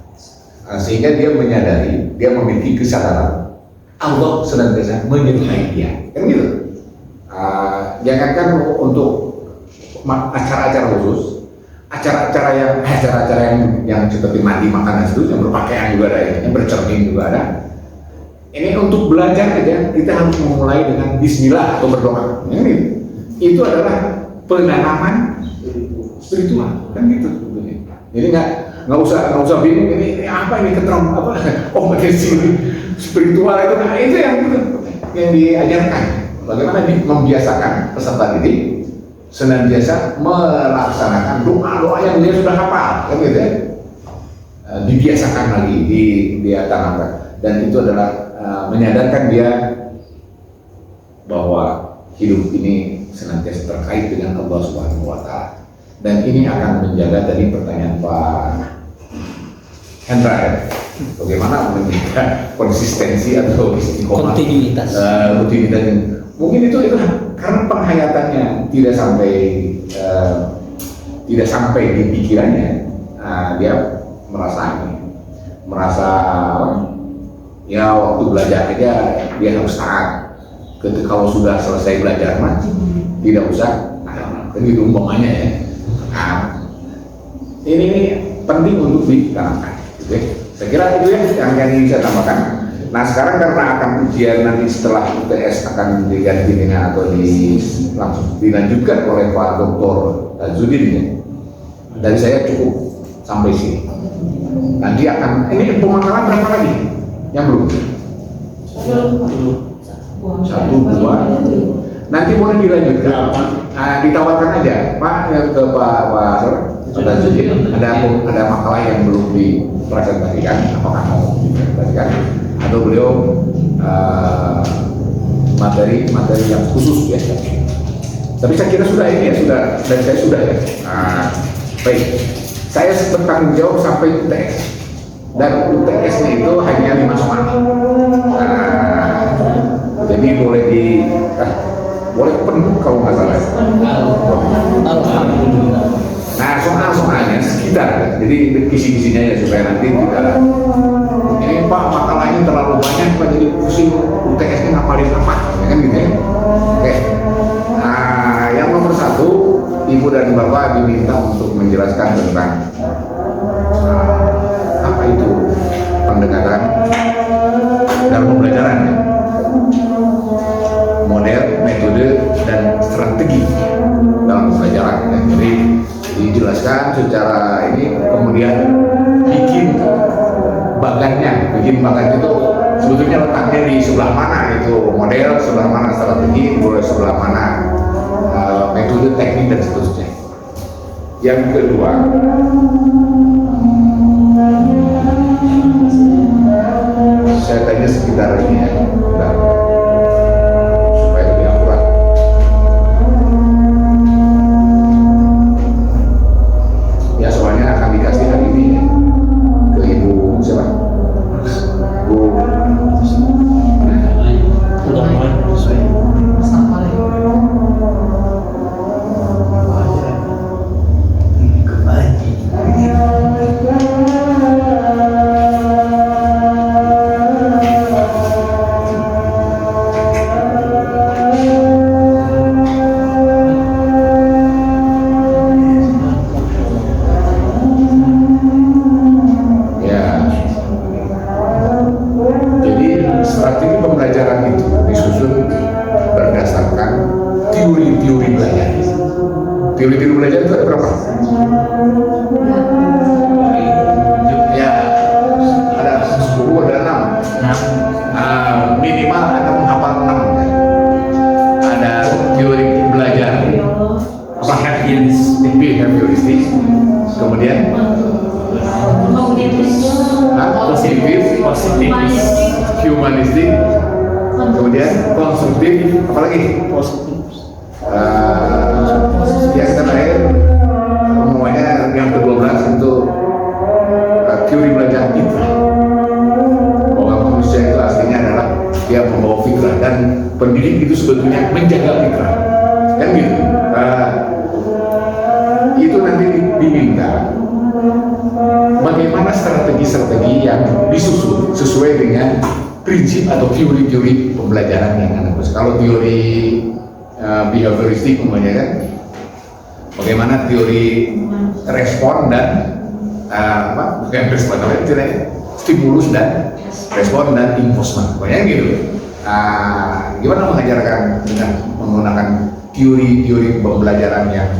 sehingga dia menyadari, dia memiliki kesadaran Allah senantiasa menyertai dia, kan gitu. Jangankan untuk acara-acara khusus, acara-acara yang seperti mandi, makan dan seterusnya, berpakaian juga ada, yang bercermin juga ada. Ini untuk belajar aja kita harus memulai dengan Bismillah atau berdoa. Ini itu adalah penanaman spiritual, kan gitu. Jadi nggak usah bingung ini apa ini kompetensi spiritual itu yang diajarkan. Bagaimana membiasakan peserta didik senantiasa melaksanakan doa-doa yang dia sudah hafal, kan gitu ya. Dibiasakan lagi, dia tanamkan, dan itu adalah menyadarkan dia bahwa hidup ini senantiasa terkait dengan Allah Subhanahu wa Ta'ala. Dan ini akan menjaga tadi pertanyaan Pak Hendra ya, bagaimana menjaga konsistensi atau kontinuitas. Mungkin itu karena penghayatannya tidak sampai di pikirannya. Dia merasa ya waktu belajar aja dia harus taat. Ketika kalau sudah selesai belajar mah tidak usah, kan gitu umpamanya ya. Ini penting untuk ditanamkan. Gitu ya. Saya kira itu yang ingin saya tambahkan. Nah sekarang karena akan ujian nanti setelah UTS akan diganti dengan atau langsung dilanjutkan oleh Pak Dr. Zudin ya. Dari saya cukup sampai sini. Nanti akan ini pemakaran berapa lagi? Yang belum? 1, 2. Nanti boleh dilanjutkan. Ditawarkan aja Pak ke Pak Zudin. Ada makalah yang belum dipresentasikan. Apakah mau dipresentasikan? Atau beliau materi yang khusus ya. Tapi saya kira sudah ini ya, dan saya sudah ya. Baik, saya bertanggung jawab sampai UTS, dan UTS-nya itu hanya 5 soal. Jadi boleh penuh kalau nggak salah. Alhamdulillah. Nah soalnya sekitar ya. Jadi kisi-kisinya ya supaya nanti tidak ini Pak makalahnya terlalu banyak Pak jadi pusing UTS-nya ngapalin apa ya kan gitu ya. Oke. Nah, yang nomor 1 Ibu dan Bapak diminta untuk menjelaskan tentang apa itu pendekatan dalam pembelajaran ya. Model, metode, dan strategi dalam pembelajaran ya. Jadi dijelaskan secara ini, kemudian bikin bagannya itu sebetulnya letaknya di sebelah mana itu model, sebelah mana strategi, sebelah mana metode, teknik, dan seterusnya. Yang kedua, saya tanya sekitar ini ya, supaya lebih akurat. Ya soalnya akan dikasih hari ini ya, ke Ibu siapa? Bu. Udah mulai. Teori-teori belajar itu ada berapa? Ya, ada 10, ada 6. Minimal ada menghafal 6 ya. Ada teori belajar apa? Behavioristik, kemudian positif, humanistik, kemudian konstruktif, apalagi yang terakhir semuanya yang ke-12 itu teori belajar fitrah, bahwa manusia itu aslinya adalah dia membawa fitrah dan pendidik itu sebetulnya menjaga fitrah kan gitu. Itu nanti diminta bagaimana strategi-strategi yang disusun sesuai dengan prinsip atau teori-teori pembelajaran yang ada. Kalau teori behavioristik umumnya kan bagaimana teori respon dan bukan respon tapi stimulus dan respon dan enforcement pokoknya gitu. Gimana mengajarkan dengan menggunakan teori-teori pembelajaran yang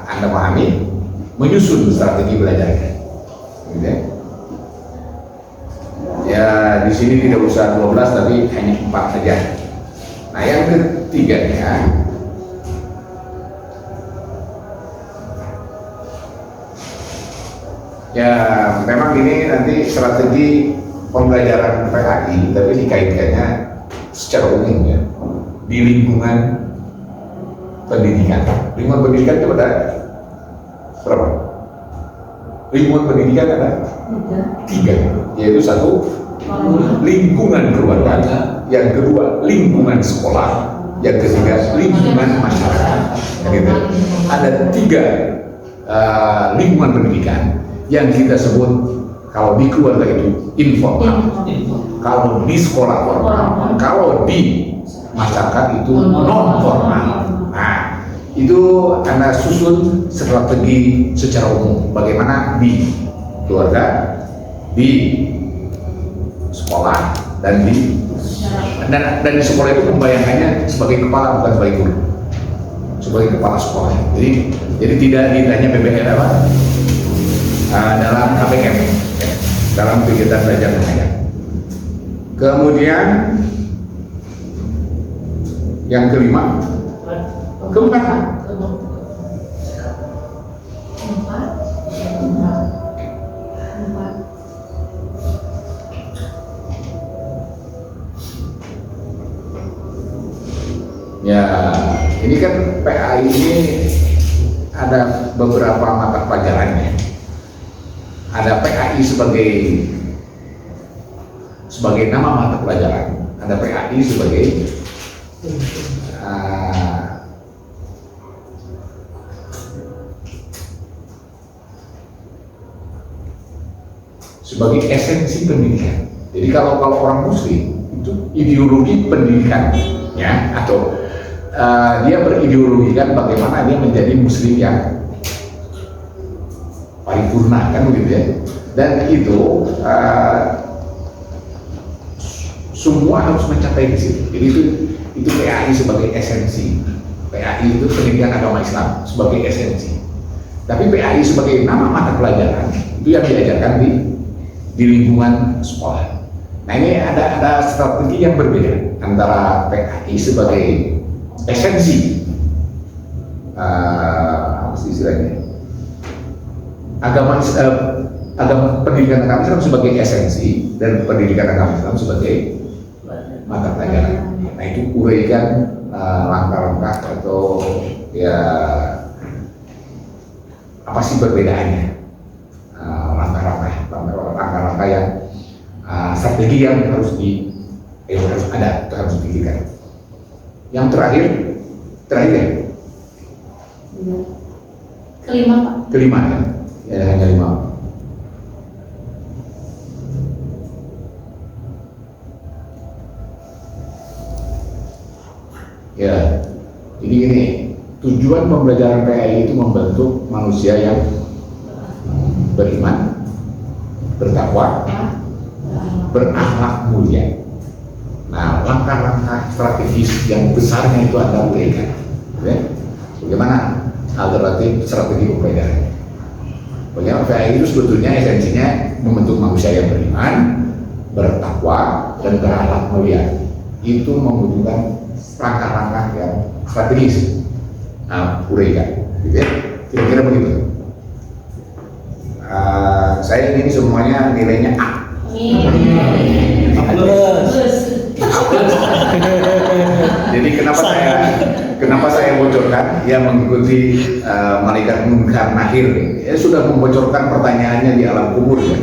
Anda pahami, menyusun strategi belajarnya gitu ya. Ya di sini tidak usah 12 tapi hanya 4 saja. Nah yang ketiganya ya memang ini nanti strategi pembelajaran PAI tapi dikaitkannya secara umum ya di lingkungan pendidikan. Lingkungan pendidikan itu ada berapa? Lingkungan pendidikan ada 3, yaitu 1 lingkungan keluarga, yang kedua lingkungan sekolah, yang ketiga lingkungan masyarakat. Gitu. Ada 3 lingkungan pendidikan yang kita sebut kalau di keluarga itu informal, kalau di sekolah formal, kalau di masyarakat itu non formal. Nah, itu Anda susun strategi secara umum bagaimana di keluarga, di sekolah, dan di sekolah itu membayangkannya sebagai kepala bukan sebagai guru, sebagai kepala sekolah. Jadi tidak ditanya PBL apa dalam KPM ya, dalam kegiatan belajar mengajar. Kemudian yang kelima keempat ya ini kan PAI ini ada beberapa mata pelajarannya. Ada PAI sebagai nama mata pelajaran, ada PAI sebagai sebagai esensi pendidikan. Jadi kalau orang Muslim itu ideologi pendidikan, ya, atau dia berideologikan bagaimana dia menjadi Muslim yang paripurna, kan begitu ya. Dan itu semua harus mencapai di situ. Jadi itu PAI sebagai esensi. PAI itu pendidikan agama Islam sebagai esensi. Tapi PAI sebagai nama mata pelajaran itu yang diajarkan di lingkungan sekolah. Nah ini ada strategi yang berbeda antara PAI sebagai esensi apa sih istilahnya, agama pendidikan agama Islam sebagai esensi dan pendidikan agama Islam sebagai mata pelajaran. Nah itu uraikan langkah-langkah atau ya apa sih perbedaannya, langkah-langkah yang strategi yang harus ada, harus dipikirkan. Yang terakhir ya? Kelima Pak. Kelima ya, hanya 5. Ya, jadi gini, tujuan pembelajaran PAI itu membentuk manusia yang beriman, bertakwa, berakhlak mulia. Nah, langkah-langkah strategis yang besarnya itu Anda uraikan. Ya? Bagaimana alternatif strategi pembelajaran? Bagaimana PAI itu sebetulnya esensinya membentuk manusia yang beriman, bertakwa, dan berakhlak mulia. Itu membutuhkan langkah-langkah yang strategis. Nah, uraikan, gitu ya. Kira-kira begitu. Saya ingin semuanya nilainya A. Jadi kenapa saya bocorkan? Ya mengikuti malaikat munkar nakir. Ya sudah membocorkan pertanyaannya di alam kubur ya.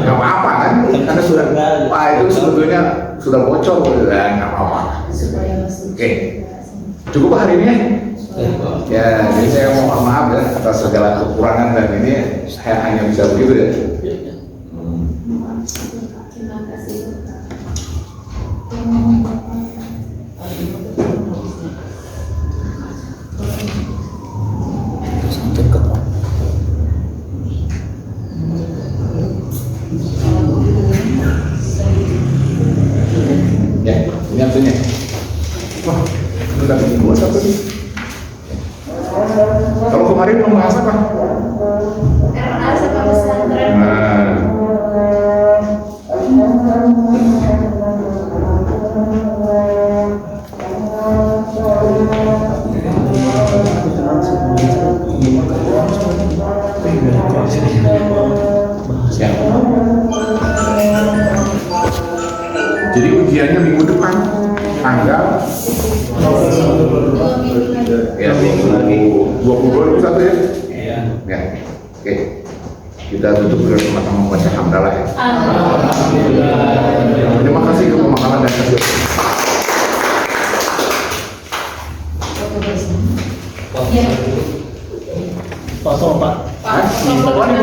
Gak apa-apa kan? Karena sudah Pak itu sebetulnya sudah bocor dan gak apa-apa. Oke, cukup hari ini ya. Jadi saya mohon maaf ya atas segala kekurangan dan ini saya hanya bisa begitu ya. Terima kasih. Ya, ini artinya. Wah, ini udah bikin buat apa sih? Kalau kemarin mau bahas apa? RA sama pesantren. Ya. Jadi ujiannya minggu depan tanggal ya 22 ya. Ya. Oke. Kita tutup dengan sama-sama membaca hamdalah ya. Terima kasih ke pemahaman dan kerja. Pak. Hah? Ini boleh.